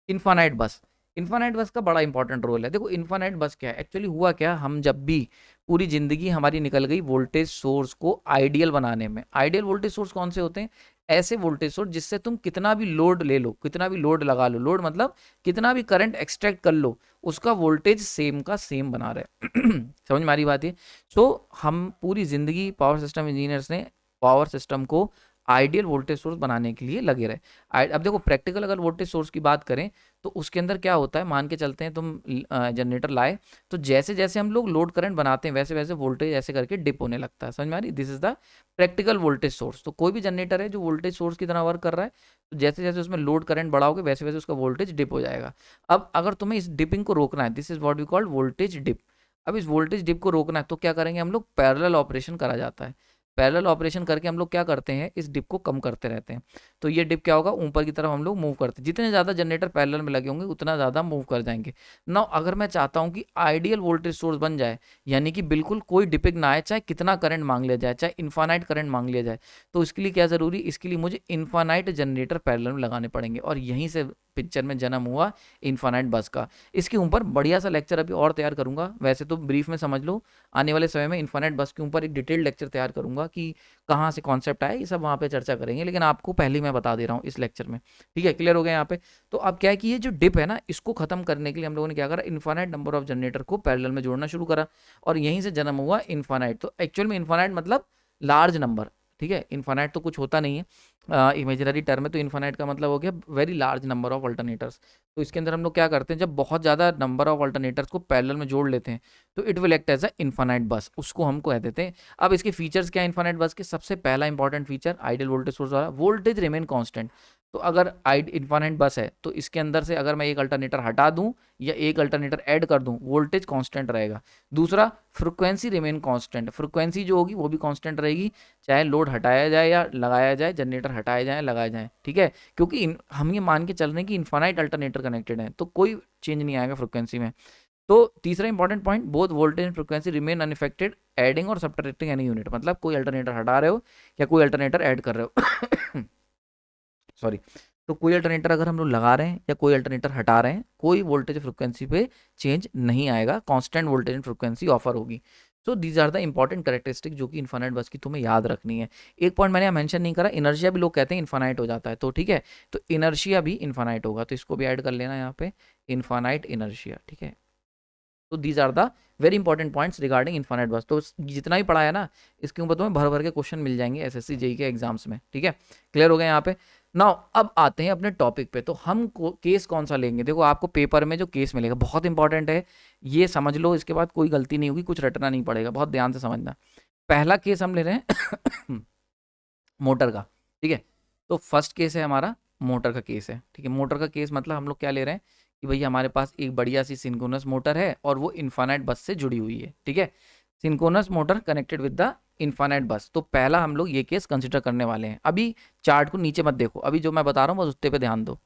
इन्फानाइट बस। इन्फानाइट बस का बड़ा इंपॉर्टेंट रोल है। देखो इन्फानाइट बस क्या है एक्चुअली, हुआ क्या, हम जब भी पूरी जिंदगी हमारी निकल गई वोल्टेज सोर्स को आइडियल बनाने में। आइडियल वोल्टेज सोर्स कौन से होते हैं? ऐसे वोल्टेज सोर्स जिससे तुम कितना भी लोड ले लो, कितना भी लोड लगा लो, लोड मतलब कितना भी करंट एक्सट्रैक्ट कर लो, उसका वोल्टेज सेम का सेम बना रहे। समझ में आ रही बात है? सो हम पूरी जिंदगी पावर सिस्टम इंजीनियर्स ने पावर सिस्टम को आइडियल वोल्टेज सोर्स बनाने के लिए लगे रहे। अब देखो प्रैक्टिकल अगर वोल्टेज सोर्स की बात करें तो उसके अंदर क्या होता है, मान के चलते हैं तुम जनरेटर लाए, तो जैसे जैसे हम लोग लोड करंट बनाते हैं वैसे वैसे वोल्टेज ऐसे करके डिप होने लगता है। समझ में आ रही? This is the practical voltage source. तो कोई भी जनरेटर है जो वोल्टेज सोर्स की तरह वर्क कर रहा है, तो जैसे जैसे उसमें लोड करंट बढ़ाओगे वैसे वैसे उसका वोल्टेज डिप हो जाएगा। अब अगर तुम्हें इस डिपिंग को रोकना है, this is what we called voltage dip. अब इस वोल्टेज डिप को रोकना है तो क्या करेंगे हम लोग, पैरेलल ऑपरेशन करा जाता है। पैरेलल ऑपरेशन करके हम लोग क्या करते हैं, इस डिप को कम करते रहते हैं। तो ये डिप क्या होगा, ऊपर की तरफ हम लोग मूव करते हैं। जितने ज़्यादा जनरेटर पैरेलल में लगे होंगे उतना ज़्यादा मूव कर जाएंगे। नाउ अगर मैं चाहता हूँ कि आइडियल वोल्टेज सोर्स बन जाए, यानी कि बिल्कुल कोई डिपिंग ना आए, चाहे कितना करंट मांग लिया जाए, चाहे इन्फानाइट करंट मांग लिया जाए, तो इसके लिए क्या ज़रूरी, इसके लिए मुझे इन्फानाइट जनरेटर पैरेलल में लगाने पड़ेंगे। और यहीं से पिक्चर में जन्म हुआ इन्फानाइट बस का। इसके ऊपर बढ़िया सा लेक्चर अभी और तैयार करूंगा। वैसे तो ब्रीफ में समझ लो, आने वाले समय में इन्फानाइट बस के ऊपर एक डिटेल्ड लेक्चर तैयार करूंगा कि कहाँ से कॉन्सेप्ट आया, ये सब वहाँ पे चर्चा करेंगे, लेकिन आपको पहले ही मैं बता दे रहा हूँ इस लेक्चर में। ठीक है, क्लियर हो गया यहाँ पे? तो अब क्या है कि ये जो डिप है ना, इसको खत्म करने के लिए हम लोगों ने क्या करा, इन्फानाइट नंबर ऑफ जनरेटर को पैरेलल में जोड़ना शुरू करा, और यहीं से जन्म हुआ इन्फानाइट। तो एक्चुअल में इन्फानाइट मतलब लार्ज नंबर। ठीक है, इन्फानाइट तो कुछ होता नहीं है, इमेजिनरी टर्म है, तो इन्फानाइट का मतलब हो गया very large number of alternators. तो इसके अंदर हम लोग क्या करते हैं, जब बहुत ज़्यादा नंबर ऑफ अल्टरनेटर्स को पैरेलल में जोड़ लेते हैं तो it will act as a infinite bus, उसको हम कह देते हैं। अब इसके फीचर्स क्या है इन्फानाइट बस के? सबसे पहला important feature, ideal voltage source वाला, वोल्टेज रिमेन कांस्टेंट। तो अगर इन्फानाइट बस है तो इसके अंदर से अगर मैं एक अल्टरनेटर हटा दूं या एक अल्टरनेटर ऐड कर दूं, वोल्टेज कांस्टेंट रहेगा। दूसरा, फ्रीक्वेंसी रिमेन कांस्टेंट, फ्रीक्वेंसी जो होगी वो भी कांस्टेंट रहेगी, चाहे लोड हटाया जाए या लगाया जाए, जनरेटर हटाए जाए लगाए जाए। ठीक है, क्योंकि हम ये मान के चल रहे हैं कि इन्फानाइट अल्टरनेटर कनेक्टेड है, तो कोई चेंज नहीं आएगा फ्रीक्वेंसी में। तो तीसरा important point, both voltage and frequency remain unaffected adding और सब्ट्रैक्टिंग एनी यूनिट। मतलब कोई अल्टरनेटर हटा रहे हो या कोई अल्टरनेटर ऐड कर रहे हो सॉरी, तो कोई अल्टरनेटर अगर हम लोग लगा रहे हैं या कोई अल्टरनेटर हटा रहे हैं, कोई वोल्टेज फ्रिक्वेंसी पे चेंज नहीं आएगा, constant voltage and frequency offer होगी। So these are the important characteristic जो कि इन्फानाइट बस की तुम्हें याद रखनी है। एक पॉइंट मैंने मेंशन नहीं करा, इनर्शिया भी लोग कहते हैं इन्फानाइट हो जाता है, तो ठीक है, तो इनर्शिया भी इन्फानाइट होगा, तो इसको भी ऐड कर लेना यहाँ पे, इन्फानाइट इनर्शिया। ठीक है, तो these are the very important points regarding infinite bus. तो जितना भी पढ़ा है ना, इसके ऊपर तुम्हें भर भर के क्वेश्चन मिल जाएंगे एसएससी जेई के एग्जाम्स में। ठीक है, क्लियर हो गया यहाँ पे? नाउ अब आते हैं अपने टॉपिक पे। तो हम केस कौन सा लेंगे? देखो आपको पेपर में जो केस मिलेगा बहुत इंपॉर्टेंट है, ये समझ लो, इसके बाद कोई गलती नहीं होगी, कुछ रटना नहीं पड़ेगा, बहुत ध्यान से समझना। पहला केस हम ले रहे हैं मोटर का। ठीक है, तो फर्स्ट केस है हमारा मोटर का केस है। ठीक है, मोटर का केस मतलब हम लोग क्या ले रहे हैं कि भैया हमारे पास एक बढ़िया सी सिंक्रोनस मोटर है और वो इन्फानाइट बस से जुड़ी हुई है। ठीक है, synchronous motor connected with the infinite bus. तो पहला हम लोग ये केस कंसिडर करने वाले हैं। अभी चार्ट को नीचे मत देखो, अभी जो मैं बता रहा हूँ बस उत्ते पे ध्यान दो।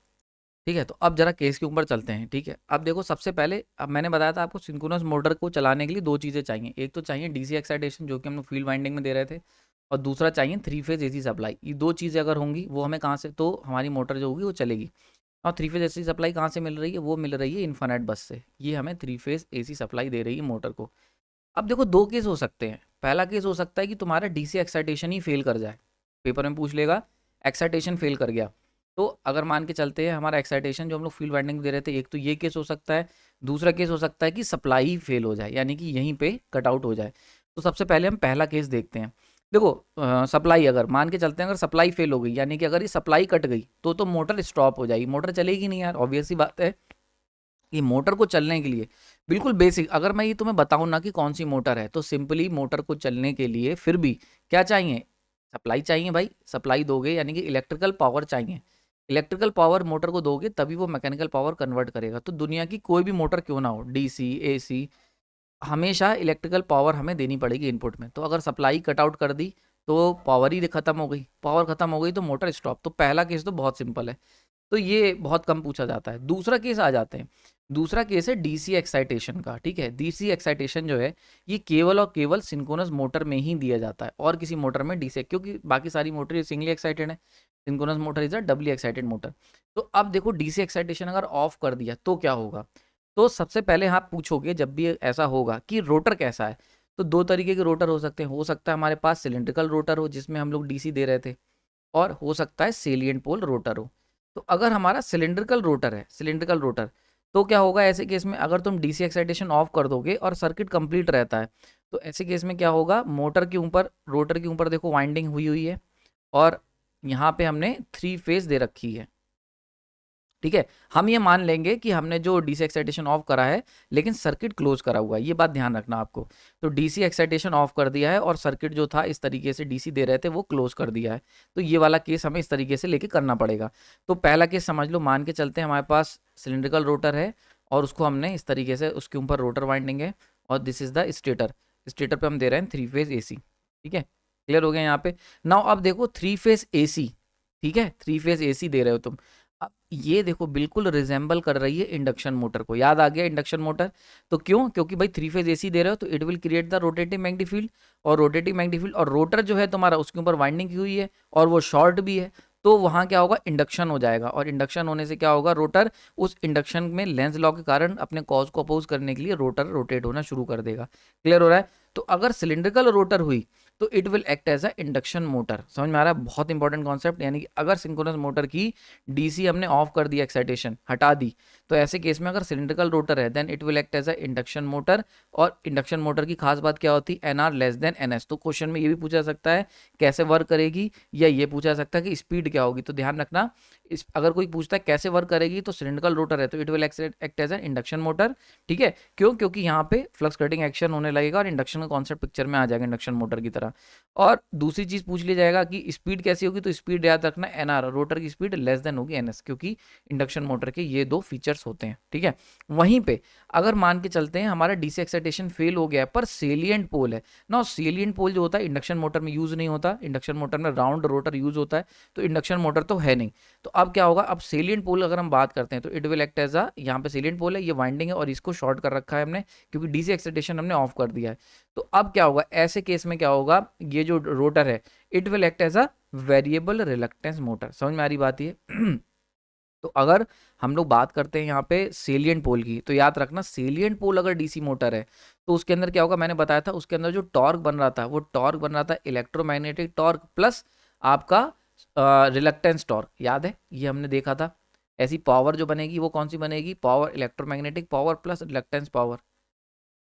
ठीक है, तो अब जरा केस के ऊपर चलते हैं। ठीक है, अब देखो सबसे पहले, अब मैंने बताया था आपको सिंक्रोनस मोटर को चलाने के लिए दो चीज़ें चाहिए। एक तो चाहिए डीसी एक्साइटेशन जो कि हम लोग फील्ड वाइंडिंग में दे रहे थे, और दूसरा चाहिए 3 फेज एसी सप्लाई। ये दो चीज़ें अगर होंगी वो हमें कहाँ से, तो हमारी मोटर जो होगी वो चलेगी। और 3 फेज एसी सप्लाई कहाँ से मिल रही है? वो मिल रही है इन्फानाइट बस से। ये हमें 3 फेज एसी सप्लाई दे रही है मोटर को। अब देखो दो केस हो सकते हैं। पहला केस हो सकता है कि तुम्हारा डीसी एक्साइटेशन ही फेल कर जाए, पेपर में पूछ लेगा एक्साइटेशन फेल कर गया। तो अगर मान के चलते हैं हमारा एक्साइटेशन जो हम लोग फील्ड वाइंडिंग दे रहे थे, एक तो ये केस हो सकता है। दूसरा केस हो सकता है कि सप्लाई ही फेल हो जाए, यानी कि यहीं पे कट आउट हो जाए। तो सबसे पहले हम पहला केस देखते हैं। देखो सप्लाई अगर मान के चलते हैं, अगर सप्लाई फेल हो गई, यानी कि अगर ये सप्लाई कट गई तो मोटर स्टॉप हो जाएगी, मोटर चलेगी नहीं यार, ऑब्वियस सी बात है। कि मोटर को चलने के लिए बिल्कुल बेसिक, अगर मैं ये तुम्हें बताऊं ना कि कौन सी मोटर है, तो सिंपली मोटर को चलने के लिए फिर भी क्या चाहिए? सप्लाई चाहिए भाई। सप्लाई दोगे यानी कि इलेक्ट्रिकल पावर चाहिए। इलेक्ट्रिकल पावर मोटर को दोगे तभी वो मैकेनिकल पावर कन्वर्ट करेगा। तो दुनिया की कोई भी मोटर क्यों ना हो, डीसी एसी, हमेशा इलेक्ट्रिकल पावर हमें देनी पड़ेगी इनपुट में। तो अगर सप्लाई कट आउट कर दी तो पावर ही खत्म हो गई, पावर खत्म हो गई तो मोटर स्टॉप। तो पहला केस तो बहुत सिंपल है, तो ये बहुत कम पूछा जाता है। दूसरा केस आ जाते हैं। दूसरा केस है डीसी एक्साइटेशन का। ठीक है, डीसी एक्साइटेशन जो है ये केवल और केवल सिंक्रोनस मोटर में ही दिया जाता है, और किसी मोटर में डीसी, क्योंकि बाकी सारी मोटर सिंगली एक्साइटेड है। Synchronous motor is a doubly excited motor. तो अब देखो डीसी एक्साइटेशन अगर ऑफ कर दिया तो क्या होगा। तो सबसे पहले आप पूछोगे जब भी ऐसा होगा कि रोटर कैसा है, तो दो तरीके के रोटर हो सकते हैं। हो सकता है हमारे पास सिलिंड्रिकल रोटर हो जिसमें हम लोग डीसी दे रहे थे, और हो सकता है सेलिएंट पोल रोटर हो। तो अगर हमारा सिलिंड्रिकल रोटर है, सिलिंड्रिकल रोटर, तो क्या होगा ऐसे केस में, अगर तुम डीसी एक्साइटेशन ऑफ कर दोगे और सर्किट कंप्लीट रहता है, तो ऐसे केस में क्या होगा, मोटर के ऊपर, रोटर के ऊपर देखो वाइंडिंग हुई हुई है, और यहाँ पे हमने 3 फेज दे रखी है। ठीक है, हम ये मान लेंगे कि हमने जो डीसी एक्साइटेशन ऑफ करा है लेकिन सर्किट क्लोज करा हुआ है, ये बात ध्यान रखना आपको। तो डीसी एक्साइटेशन ऑफ कर दिया है और सर्किट जो था इस तरीके से डीसी दे रहे थे वो क्लोज कर दिया है, तो ये वाला केस हमें इस तरीके से लेके करना पड़ेगा। तो पहला केस समझ लो, मान के चलते हैं हमारे पास सिलिंड्रिकल रोटर है और उसको हमने इस तरीके से, उसके ऊपर रोटर वाइंडिंग है, और this is the stator. Stator पे हम दे रहे हैं 3 फेज एसी। ठीक है, क्लियर हो गया यहाँ पे। नाउ अब देखो 3 फेज एसी, ठीक है, 3 फेज एसी दे रहे हो तुम। अब ये देखो बिल्कुल रिजेंबल कर रही है इंडक्शन मोटर को, याद आ गया इंडक्शन मोटर। तो क्यों, क्योंकि भाई 3 फेज एसी दे रहे हो तो it will create the rotating magnetic field, और रोटेटिंग मैग्नेटिक फील्ड और रोटर जो है तुम्हारा उसके ऊपर वाइंडिंग की हुई है और वो शॉर्ट भी है, तो वहां क्या होगा, इंडक्शन हो जाएगा, और इंडक्शन होने से क्या होगा, रोटर उस इंडक्शन में लेंज लॉ के कारण अपने कॉज को अपोज करने के लिए रोटर रोटेट होना शुरू कर देगा। क्लियर हो रहा है। तो अगर सिलिंड्रिकल रोटर हुई तो it will act as a induction motor. समझ में आ रहा है, बहुत इंपॉर्टेंट कॉन्सेप्ट। यानी कि अगर सिंक्रोनस मोटर की डीसी हमने ऑफ कर दी, एक्साइटेशन हटा दी, तो ऐसे केस में अगर सिलिंड्रिकल रोटर है then it will act as a induction motor. और इंडक्शन मोटर की खास बात क्या होती है, N R less than N S. तो क्वेश्चन में ये भी पूछा सकता है कैसे वर्क करेगी, या ये पूछा सकता है कि स्पीड क्या होगी। तो ध्यान रखना, इस अगर कोई पूछता है कैसे वर्क करेगी, तो सिलिंड्रिकल रोटर है तो it will act as a induction motor. ठीक है, क्यों, क्योंकि यहाँ पे फ्लक्स कटिंग एक्शन होने लगेगा और इंडक्शन का कॉन्सेप्ट पिक्चर में आ जाएगा इंडक्शन मोटर की तरह। और दूसरी चीज पूछ लिया जाएगा कि स्पीड कैसी होगी, तो स्पीड याद रखना एन आर, रोटर की स्पीड लेस देन होगी एन एस, क्योंकि इंडक्शन मोटर के ये दो फीचर्स होते हैं। ठीक है, वहीं पे अगर मान के चलते हैं हमारा डीसी एक्साइटेशन फेल हो गया है पर सेलिएंट पोल है ना, सेलिएंट पोल जो होता है इंडक्शन मोटर में यूज नहीं होता, इंडक्शन मोटर में राउंड रोटर यूज होता है, तो इंडक्शन मोटर तो है नहीं। तो अब क्या होगा, अब सेलिएंट पोल अगर हम बात करते हैं तो it will act as a, यहाँ पे सेलिएंट पोल है, ये वाइंडिंग है और इसको शॉर्ट कर रखा है हमने क्योंकि डीसी एक्साइटेशन हमने ऑफ कर दिया है। तो अब क्या होगा, ऐसे केस में क्या होगा, ये जो रोटर है it will act as a variable reluctance motor. समझ में आ रही बात ये। तो अगर हम लोग बात करते हैं यहाँ पे सेलिएंट पोल की, तो याद रखना सेलिएंट पोल अगर डीसी मोटर है तो उसके अंदर क्या होगा, मैंने बताया था उसके अंदर जो टॉर्क बन रहा था वो टॉर्क बन रहा था इलेक्ट्रोमैग्नेटिक टॉर्क प्लस आपका रिलक्टेंस टॉर्क। याद है, ये हमने देखा था। ऐसी पावर जो बनेगी वो कौन सी बनेगी, power electromagnetic power plus reluctance power.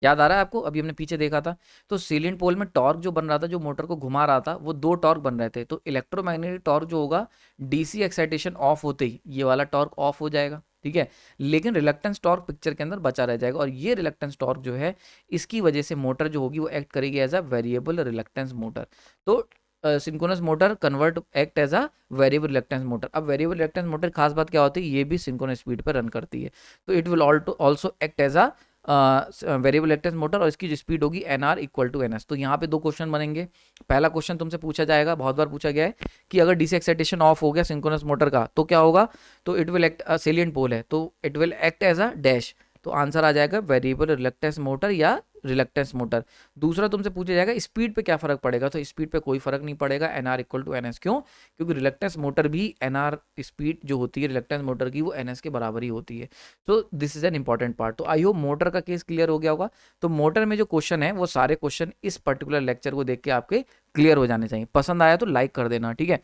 याद आ रहा है आपको, अभी हमने पीछे देखा था। तो सेलिएंट पोल में टॉर्क जो बन रहा था, जो मोटर को घुमा रहा था, वो दो टॉर्क बन रहे थे। तो इलेक्ट्रोमैग्नेटिक टॉर्क जो होगा डीसी एक्साइटेशन ऑफ होते ही ये वाला टॉर्क ऑफ हो जाएगा। ठीक है, लेकिन रिलक्टेंस टॉर्क पिक्चर के अंदर बचा रह जाएगा, और ये रिलक्टेंस टॉर्क जो है इसकी वजह से मोटर जो होगी वो एक्ट करेगी as a variable reluctance motor. तो synchronous motor convert act as a variable reluctance motor. अब वेरिएबल रिलक्टेंस मोटर खास बात क्या होती है, ये भी सिंक्रोनस स्पीड पर रन करती है, तो it will also act as a variable reluctance motor, और इसकी जो स्पीड होगी N R equal to N S. तो यहाँ पे दो क्वेश्चन बनेंगे। पहला क्वेश्चन तुमसे पूछा जाएगा, बहुत बार पूछा गया है कि अगर डीसी एक्साइटेशन ऑफ हो गया सिंक्रोनस मोटर का तो क्या होगा, तो it will act, salient pole है तो it will act as a dash. तो आंसर आ जाएगा वेरिएबल रिलक्टेंस मोटर या रिलक्टेंस मोटर। दूसरा तुमसे पूछा जाएगा स्पीड पे क्या फर्क पड़ेगा, तो स्पीड पे कोई फर्क नहीं पड़ेगा, N R equal to N S. क्यों, क्योंकि रिलक्टेंस मोटर भी एन आर, स्पीड जो होती है रिलक्टेंस मोटर की वो एन एस के बराबर ही होती है। So this is an important part. तो आई होप मोटर का केस क्लियर हो गया होगा। तो मोटर में जो क्वेश्चन है वो सारे क्वेश्चन इस पर्टिकुलर लेक्चर को देख के आपके क्लियर हो जाने चाहिए। पसंद आया तो लाइक कर देना। ठीक है,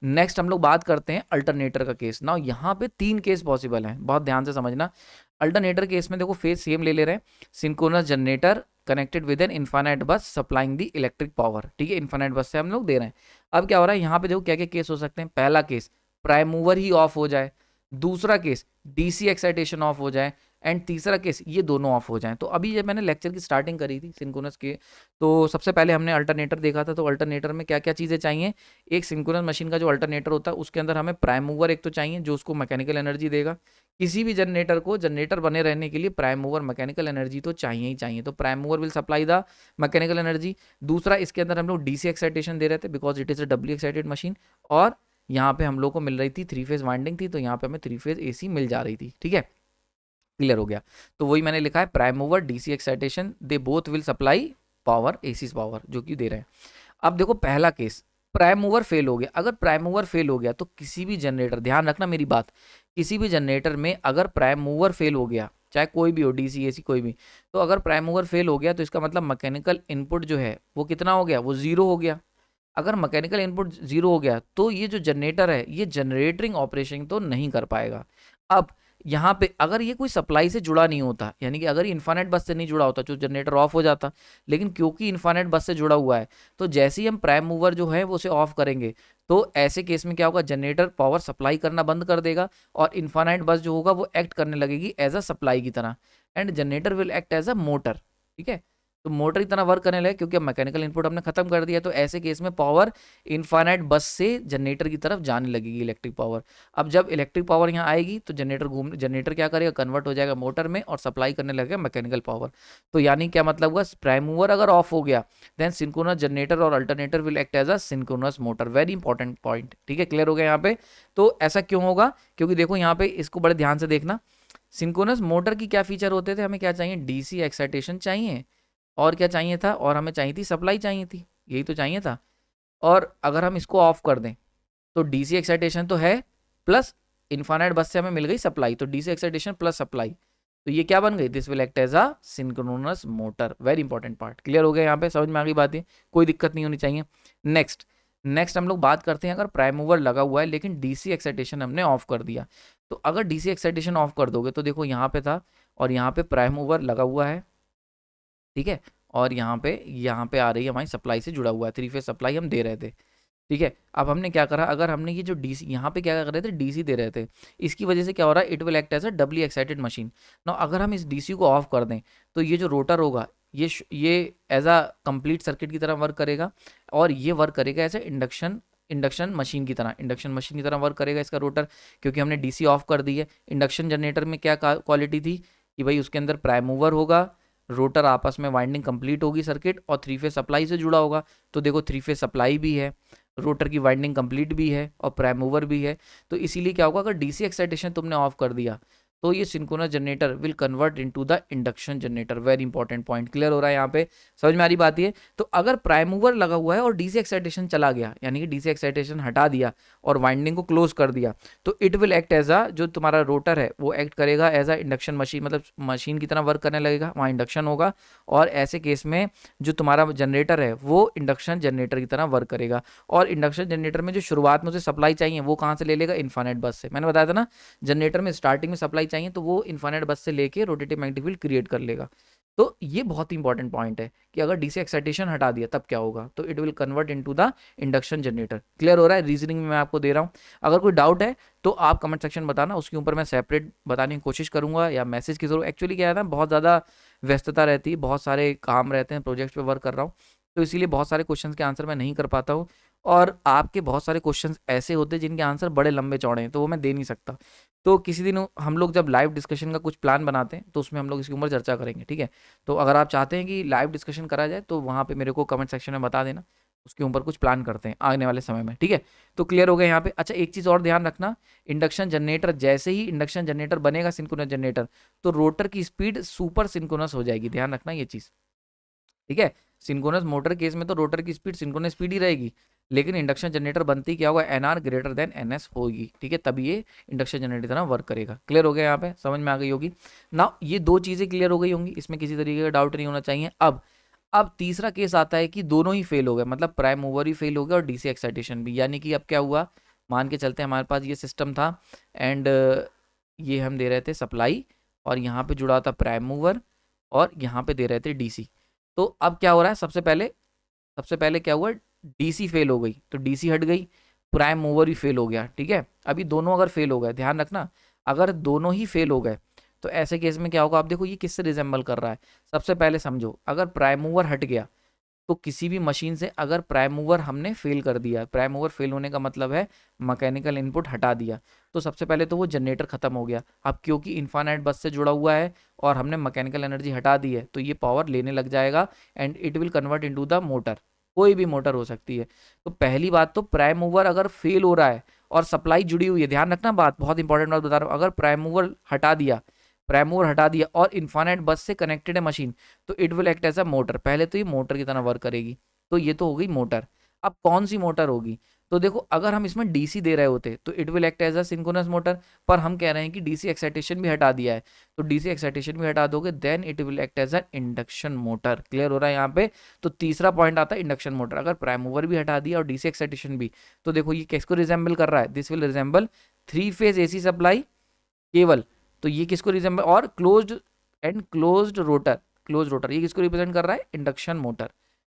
नेक्स्ट हम लोग बात करते हैं अल्टरनेटर का केस। ना यहाँ पे 3 केस पॉसिबल हैं, बहुत ध्यान से समझना। अल्टरनेटर केस में देखो फेज सेम ले रहे हैं, synchronous generator connected with an infinite बस सप्लाइंग द इलेक्ट्रिक पावर। ठीक है, इनफाइनाइट बस से हम लोग दे रहे हैं। अब क्या हो रहा है यहाँ पे देखो क्या क्या केस हो सकते हैं। पहला केस प्राइम मूवर ही ऑफ हो जाए, दूसरा केस डीसी एक्साइटेशन ऑफ हो जाए, एंड तीसरा केस ये दोनों ऑफ हो जाएं। तो अभी जब मैंने लेक्चर की स्टार्टिंग करी थी सिंक्रोनस के, तो सबसे पहले हमने अल्टरनेटर देखा था। तो अल्टरनेटर में क्या क्या चीज़ें चाहिए, एक सिंक्रोनस मशीन का जो अल्टरनेटर होता है उसके अंदर हमें प्राइम मूवर एक तो चाहिए जो उसको मैकेनिकल एनर्जी देगा। किसी भी जनरेटर को जनरेटर बने रहने के लिए प्राइम मूवर मैकेनिकल एनर्जी तो चाहिए ही चाहिए, तो prime mover will supply the mechanical energy. दूसरा, इसके अंदर हम लोग डीसी एक्साइटेशन दे रहे थे because it is a W excited machine, और यहाँ पे हम लोग को मिल रही थी 3 फेज वाइंडिंग थी, तो यहाँ पे हमें 3 फेज एसी मिल जा रही थी। ठीक है, क्लियर हो गया। तो वही मैंने लिखा है prime mover DC excitation they both will supply power, AC power जो कि दे रहे हैं। अब देखो पहला केस प्राइम मूवर फेल हो गया, अगर प्राइम मूवर फेल हो गया तो किसी भी जनरेटर, ध्यान रखना मेरी बात, किसी भी जनरेटर में अगर प्राइम मूवर फेल हो गया, चाहे कोई भी हो, डीसी एसी कोई भी, तो अगर प्राइम मूवर फेल हो गया तो इसका मतलब मैकेनिकल इनपुट जो है वो कितना हो गया, वो जीरो हो गया। अगर मैकेनिकल इनपुट जीरो हो गया तो ये जो जनरेटर है ये जनरेटरिंग ऑपरेशन तो नहीं कर पाएगा। अब यहाँ पे अगर ये कोई सप्लाई से जुड़ा नहीं होता, यानी कि अगर इन्फानेट बस से नहीं जुड़ा होता तो जनरेटर ऑफ हो जाता, लेकिन क्योंकि इन्फानेट बस से जुड़ा हुआ है तो जैसे ही हम प्राइम मूवर जो है वो उसे ऑफ करेंगे तो ऐसे केस में क्या होगा, जनरेटर पावर सप्लाई करना बंद कर देगा और इन्फानाइट बस जो होगा वो एक्ट करने लगेगी एज अ सप्लाई की तरह, and generator will act as a motor. ठीक है, तो मोटर की तरह वर्क करने लगे क्योंकि अब मैकेनिकल इनपुट हमने खत्म कर दिया, तो ऐसे केस में पावर इनफाइनाइट बस से जनरेटर की तरफ जाने लगेगी इलेक्ट्रिक पावर। अब जब इलेक्ट्रिक पावर यहाँ आएगी तो जनरेटर क्या करेगा, कन्वर्ट हो जाएगा मोटर में और सप्लाई करने लगेगा मैकेनिकल पावर। तो यानी क्या मतलब हुआ, प्राइम मूवर अगर ऑफ हो गया देन सिंक्रोनस जनरेटर और alternator will act as a synchronous motor. Very important point, ठीक है, क्लियर हो गया यहाँ पे। तो ऐसा क्यों होगा, क्योंकि देखो यहाँ पे इसको बड़े ध्यान से देखना, सिंक्रोनस मोटर की क्या फीचर होते थे, हमें क्या चाहिए, डीसी एक्साइटेशन चाहिए, और क्या चाहिए था, और हमें चाहिए थी सप्लाई चाहिए थी, यही तो चाहिए था। और अगर हम इसको ऑफ कर दें तो डीसी एक्साइटेशन तो है प्लस इन्फानाइट बस से हमें मिल गई सप्लाई, तो डीसी एक्साइटेशन प्लस सप्लाई, तो ये क्या बन गई, this will act as a synchronous motor. Very important part, clear हो गया यहाँ पे, समझ में आ गई बात है, कोई दिक्कत नहीं होनी चाहिए। नेक्स्ट हम लोग बात करते हैं अगर प्राइम मूवर लगा हुआ है लेकिन डीसी एक्साइटेशन हमने ऑफ कर दिया, तो अगर डीसी एक्साइटेशन ऑफ कर दोगे तो देखो यहाँ पे था और यहाँ पे प्राइम मूवर लगा हुआ है, ठीक है, और यहाँ पे आ रही है हमारी सप्लाई से जुड़ा हुआ है, 3 फेज सप्लाई हम दे रहे थे। ठीक है, अब हमने क्या करा, अगर हमने ये जो डीसी यहाँ पे क्या कर रहे थे, डीसी दे रहे थे, इसकी वजह से क्या हो रहा है, it will act as a doubly excited machine. ना अगर हम इस डीसी को ऑफ कर दें तो ये जो रोटर होगा ये एज अ कंप्लीट सर्किट की तरह वर्क करेगा, और ये वर्क करेगा ऐसे इंडक्शन मशीन की तरह, वर्क करेगा इसका रोटर, क्योंकि हमने डीसी ऑफ कर दी है। इंडक्शन जनरेटर में क्या क्वालिटी थी कि भाई उसके अंदर प्राइम मूवर होगा, रोटर आपस में वाइंडिंग कंप्लीट होगी सर्किट, और 3 फेज सप्लाई से जुड़ा होगा। तो देखो 3 फेज सप्लाई भी है, रोटर की वाइंडिंग कंप्लीट भी है और प्राइम मूवर भी है, तो इसीलिए क्या होगा, अगर डीसी एक्साइटेशन तुमने ऑफ कर दिया तो ये synchronous generator will convert into the induction generator. Very important point, clear हो रहा है यहाँ पे, समझ में आ रही बात ये। तो अगर प्राइम मूवर लगा हुआ है और डीसी एक्साइटेशन चला गया, यानी कि डीसी एक्साइटेशन हटा दिया और वाइंडिंग को क्लोज कर दिया, तो it will act as a, जो तुम्हारा रोटर है वो एक्ट करेगा एज अ इंडक्शन मशीन, मतलब मशीन की तरह वर्क करने लगेगा, वहाँ इंडक्शन होगा, और ऐसे केस में जो तुम्हारा जनरेटर है वो इंडक्शन जनरेटर की तरह वर्क करेगा। और इंडक्शन जनरेटर में जो शुरुआत में उसे सप्लाई चाहिए वो कहाँ से ले लेगा, इन्फानेट बस से। मैंने बताया था ना, जनरेटर में स्टार्टिंग में सप्लाई चाहिए तो वो इन्फानेट बस से लेके रोटेटिव मैग्नेटिक फील्ड क्रिएट कर लेगा। तो ये बहुत ही इंपॉर्टेंट पॉइंट है कि अगर डीसी एक्साइटेशन हटा दिया तब क्या होगा, तो it will convert into the induction generator. Clear हो रहा है, रीजनिंग में मैं आपको दे रहा हूँ। अगर कोई डाउट है तो आप कमेंट सेक्शन बताना, उसके ऊपर मैं सेपरेट बताने की कोशिश करूंगा, या मैसेज की जरूरत, एक्चुअली क्या है ना, बहुत ज़्यादा व्यस्तता रहती है, बहुत सारे काम रहते हैं, प्रोजेक्ट पे वर्क कर रहा हूँ, तो इसीलिए बहुत सारे क्वेश्चंस के आंसर मैं नहीं कर पाता हूँ, और आपके बहुत सारे क्वेश्चंस ऐसे होते हैं जिनके आंसर बड़े लंबे चौड़े हैं, तो वो मैं दे नहीं सकता। तो किसी दिन हम लोग जब लाइव डिस्कशन का कुछ प्लान बनाते हैं तो उसमें हम लोग इसके ऊपर चर्चा करेंगे, ठीक है। तो अगर आप चाहते हैं कि लाइव डिस्कशन करा जाए तो वहाँ पे मेरे को कमेंट सेक्शन में बता देना, उसके ऊपर कुछ प्लान करते हैं आने वाले समय में, ठीक है। तो क्लियर हो गया यहाँ पे। अच्छा, एक चीज़ और ध्यान रखना, इंडक्शन जनरेटर, जैसे ही इंडक्शन जनरेटर बनेगा सिंक्रोनस जनरेटर, तो रोटर की स्पीड सुपर सिंक्रोनस हो जाएगी, ध्यान रखना ये चीज़, ठीक है। सिंक्रोनस मोटर केस में तो रोटर की स्पीड सिंक्रोनस स्पीड ही रहेगी, लेकिन इंडक्शन जनरेटर बनती क्या होगा, एनआर ग्रेटर देन एनएस होगी, ठीक है, तभी ये इंडक्शन जनरेटर तरह वर्क करेगा। क्लियर हो गया यहाँ पे, समझ में आ गई होगी ना, ये दो चीज़ें क्लियर हो गई होंगी, इसमें किसी तरीके का डाउट नहीं होना चाहिए। अब तीसरा केस आता है कि दोनों ही फेल हो गए, मतलब प्राइम मूवर ही फेल हो गया और डीसी एक्साइटेशन भी, यानी कि अब क्या हुआ, मान के चलते हैं हमारे पास ये सिस्टम था, एंड ये हम दे रहे थे सप्लाई, और यहाँ पे जुड़ा था प्राइम मूवर, और यहाँ पे दे रहे थे डीसी। तो अब क्या हो रहा है, सबसे पहले क्या हुआ, डीसी फेल हो गई तो डीसी हट गई, प्राइम मूवर भी फेल हो गया, ठीक है। अभी दोनों अगर फेल हो गए, ध्यान रखना, अगर दोनों ही फेल हो गए तो ऐसे केस में क्या होगा, आप देखो ये किससे रिजेंबल कर रहा है। सबसे पहले समझो, अगर प्राइम मूवर हट गया तो किसी भी मशीन से अगर प्राइम मूवर हमने फेल कर दिया, प्राइम मूवर फेल होने का मतलब है मैकेनिकल इनपुट हटा दिया, तो सबसे पहले तो वो जनरेटर खत्म हो गया। अब क्योंकि इन्फानाइट बस से जुड़ा हुआ है और हमने मैकेनिकल एनर्जी हटा दी है, तो ये पावर लेने लग जाएगा and it will convert into the motor, कोई भी मोटर हो सकती है। तो पहली बात तो प्राइम मूवर अगर फेल हो रहा है और सप्लाई जुड़ी हुई है, ध्यान रखना बात, बहुत इंपॉर्टेंट बात बता रहा हूँ, अगर प्राइम मूवर हटा दिया और इन्फानाइट बस से कनेक्टेड है मशीन, तो it will act as a motor, पहले तो ये मोटर की तरह वर्क करेगी, तो ये तो हो गई मोटर। अब कौन सी मोटर होगी? तो देखो अगर हम इसमें डीसी दे रहे होते तो it will act as a synchronous motor, पर हम कह रहे हैं कि डीसी एक्साइटेशन भी हटा दिया है, तो डीसी एक्साइटेशन भी हटा दोगे then it will act as a induction motor. Clear हो रहा है यहाँ पे? तो तीसरा पॉइंट आता है इंडक्शन मोटर। अगर प्राइम मूवर भी हटा दिया और डीसी एक्साइटेशन भी, तो देखो ये किसको रिजेंबल कर रहा है? This will resemble 3 phase AC supply केवल। तो ये किसको रिजेंबल, और closed end closed rotor, close rotor ये किसको रिप्रेजेंट कर रहा है? Induction motor.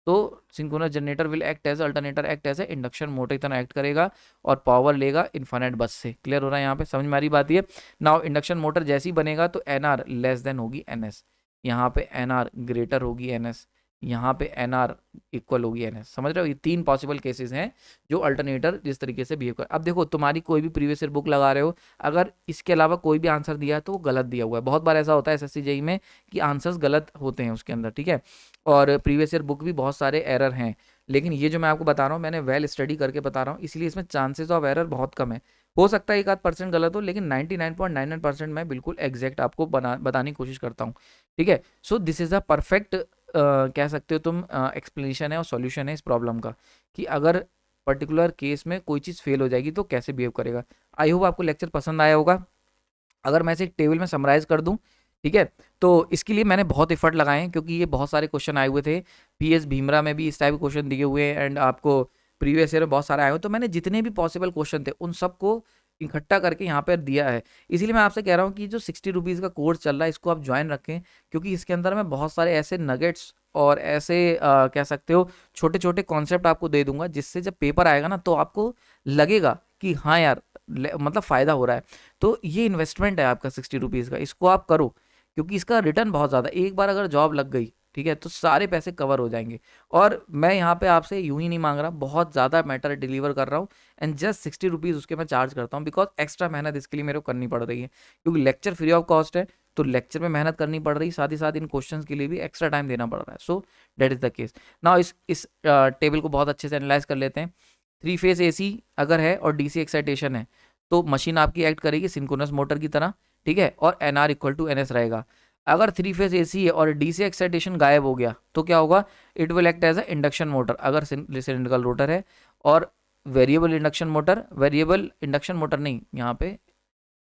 तो synchronous generator will act as alternator act as a induction motor की तरह एक्ट करेगा और पावर लेगा इन्फाइनाइट बस से। क्लियर हो रहा है यहाँ पे? समझ में आ रही बात? ये नाउ इंडक्शन मोटर जैसी बनेगा तो एनआर लेस देन होगी एनएस, यहाँ पे एनआर ग्रेटर होगी एनएस, यहाँ पे एनआर इक्वल होगी एनएस। समझ रहे हो? ये 3 पॉसिबल केसेस हैं जो अल्टरनेटर जिस तरीके से बिहेव कर। अब देखो तुम्हारी कोई भी प्रीवियस ईयर बुक लगा रहे हो, अगर इसके अलावा कोई भी आंसर दिया है तो वो गलत दिया हुआ है। बहुत बार ऐसा होता है एसएससी जेईई में कि आंसर्स गलत होते हैं उसके अंदर, ठीक है, और प्रीवियस ईयर बुक भी बहुत सारे एरर हैं। लेकिन ये जो मैं आपको बता रहा हूँ मैंने वेल स्टडी करके बता रहा हूँ, इसलिए इसमें चांसेस ऑफ एरर बहुत कम है। हो सकता है 1-8% गलत हो, लेकिन 99.99% मैं बिल्कुल एग्जैक्ट आपको बताने की कोशिश करता हूँ, ठीक है। So this is a perfect कह सकते हो तुम एक्सप्लेनेशन है और सॉल्यूशन है इस प्रॉब्लम का, कि अगर पर्टिकुलर केस में कोई चीज़ फेल हो जाएगी तो कैसे बिहेव करेगा। आई होप आपको लेक्चर पसंद आया होगा। अगर मैं इसे एक टेबल में समराइज कर दूं, ठीक है, तो इसके लिए मैंने बहुत एफर्ट लगाए हैं क्योंकि ये बहुत सारे क्वेश्चन आए हुए थे। पीएस भीमरा में भी इस टाइप के क्वेश्चन दिए हुए हैं एंड आपको प्रीवियस ईयर में बहुत सारे आए हुए, तो मैंने जितने भी पॉसिबल क्वेश्चन थे उन सबको इकट्ठा करके यहाँ पर दिया है। इसीलिए मैं आपसे कह रहा हूँ कि जो 60 रुपीज़ का कोर्स चल रहा है इसको आप ज्वाइन रखें, क्योंकि इसके अंदर मैं बहुत सारे ऐसे नगेट्स और ऐसे कह सकते हो छोटे छोटे कॉन्सेप्ट आपको दे दूंगा, जिससे जब पेपर आएगा ना तो आपको लगेगा कि हाँ यार मतलब फ़ायदा हो रहा है। तो ये इन्वेस्टमेंट है आपका 60 रुपीज़ का, इसको आप करो क्योंकि इसका रिटर्न बहुत ज़्यादा। एक बार अगर जॉब लग गई, ठीक है, तो सारे पैसे कवर हो जाएंगे। और मैं यहाँ पे आपसे यूं ही नहीं मांग रहा, बहुत ज़्यादा मैटर डिलीवर कर रहा हूँ एंड जस्ट 60 रुपीज़ उसके मैं चार्ज करता हूँ, बिकॉज एक्स्ट्रा मेहनत इसके लिए मेरे को करनी पड़ रही है, क्योंकि लेक्चर फ्री ऑफ कॉस्ट है, तो लेक्चर में मेहनत करनी पड़ रही, साथ ही साथ इन क्वेश्चंस के लिए भी एक्स्ट्रा टाइम देना पड़ रहा है। So that is the case. Now इस टेबल को बहुत अच्छे से एनालाइज कर लेते हैं। 3 फेज एसी अगर है और डीसी एक्साइटेशन है तो मशीन आपकी एक्ट करेगी सिंक्रोनस मोटर की तरह, ठीक है, और एनआर इक्वल टू एनएस रहेगा। अगर 3 फेज एसी है और डीसी एक्साइटेशन गायब हो गया तो क्या होगा? It will act as a induction motor अगर सिलिंड्रिकल रोटर है, और variable induction motor, variable induction motor नहीं, यहाँ पे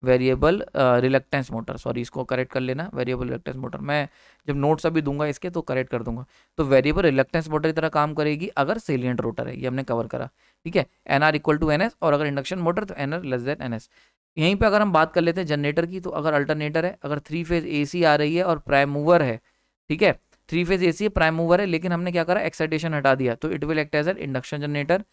वेरिएबल रिलक्टेंस मोटर, सॉरी इसको करेक्ट कर लेना, वेरिएबल रिलक्टेंस मोटर। मैं जब नोट्स अभी दूंगा इसके तो करेक्ट कर दूंगा। तो वेरिएबल रिलक्टेंस मोटर की तरह काम करेगी अगर सेलिएंट रोटर है, ये हमने कवर करा, ठीक है। एनआर इक्वल टू एनएस, और अगर इंडक्शन मोटर तो एनआर लेस देन एनएस। यहीं पे अगर हम बात कर लेते हैं जनरेटर की, तो अगर अल्टरनेटर है, अगर 3 फेज एसी आ रही है और प्राइम मूवर है, ठीक है, 3 फेज एसी है, प्राइम मूवर है, लेकिन हमने क्या करा? एक्साइटेशन हटा दिया, तो it will act as an induction generator.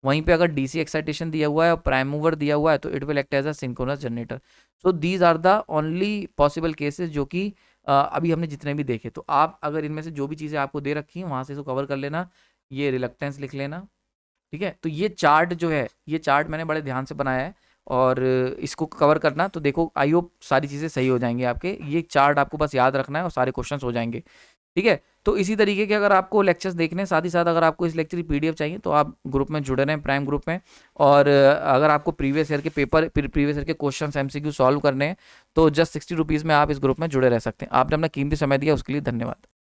वहीं पे अगर डीसी एक्साइटेशन दिया हुआ है और प्राइम मूवर दिया हुआ है तो it will act as a synchronous generator. So these are the only possible cases जो कि अभी हमने जितने भी देखे। तो आप अगर इनमें से जो भी चीज़ें आपको दे रखी हैं वहाँ से इसको कवर कर लेना, ये रिलक्टेंस लिख लेना, ठीक है। तो ये चार्ट जो है, ये चार्ट मैंने बड़े ध्यान से बनाया है और इसको कवर करना, तो देखो आई होप सारी चीज़ें सही हो जाएंगी आपके। ये चार्ट आपको बस याद रखना है और सारे क्वेश्चंस हो जाएंगे, ठीक है। तो इसी तरीके के अगर आपको लेक्चर्स देखने हैं, साथ ही साथ अगर आपको इस लेक्चर की पीडीएफ चाहिए तो आप ग्रुप में जुड़े रहें, प्राइम ग्रुप में। और अगर आपको प्रीवियस ईयर के पेपर, प्रीवियस ईयर के क्वेश्चंस एमसीक्यू सॉल्व करने हैं तो जस्ट 60 रुपीज़ में आप इस ग्रुप में जुड़े रह सकते हैं। आपने अपना कीमती समय दिया उसके लिए धन्यवाद।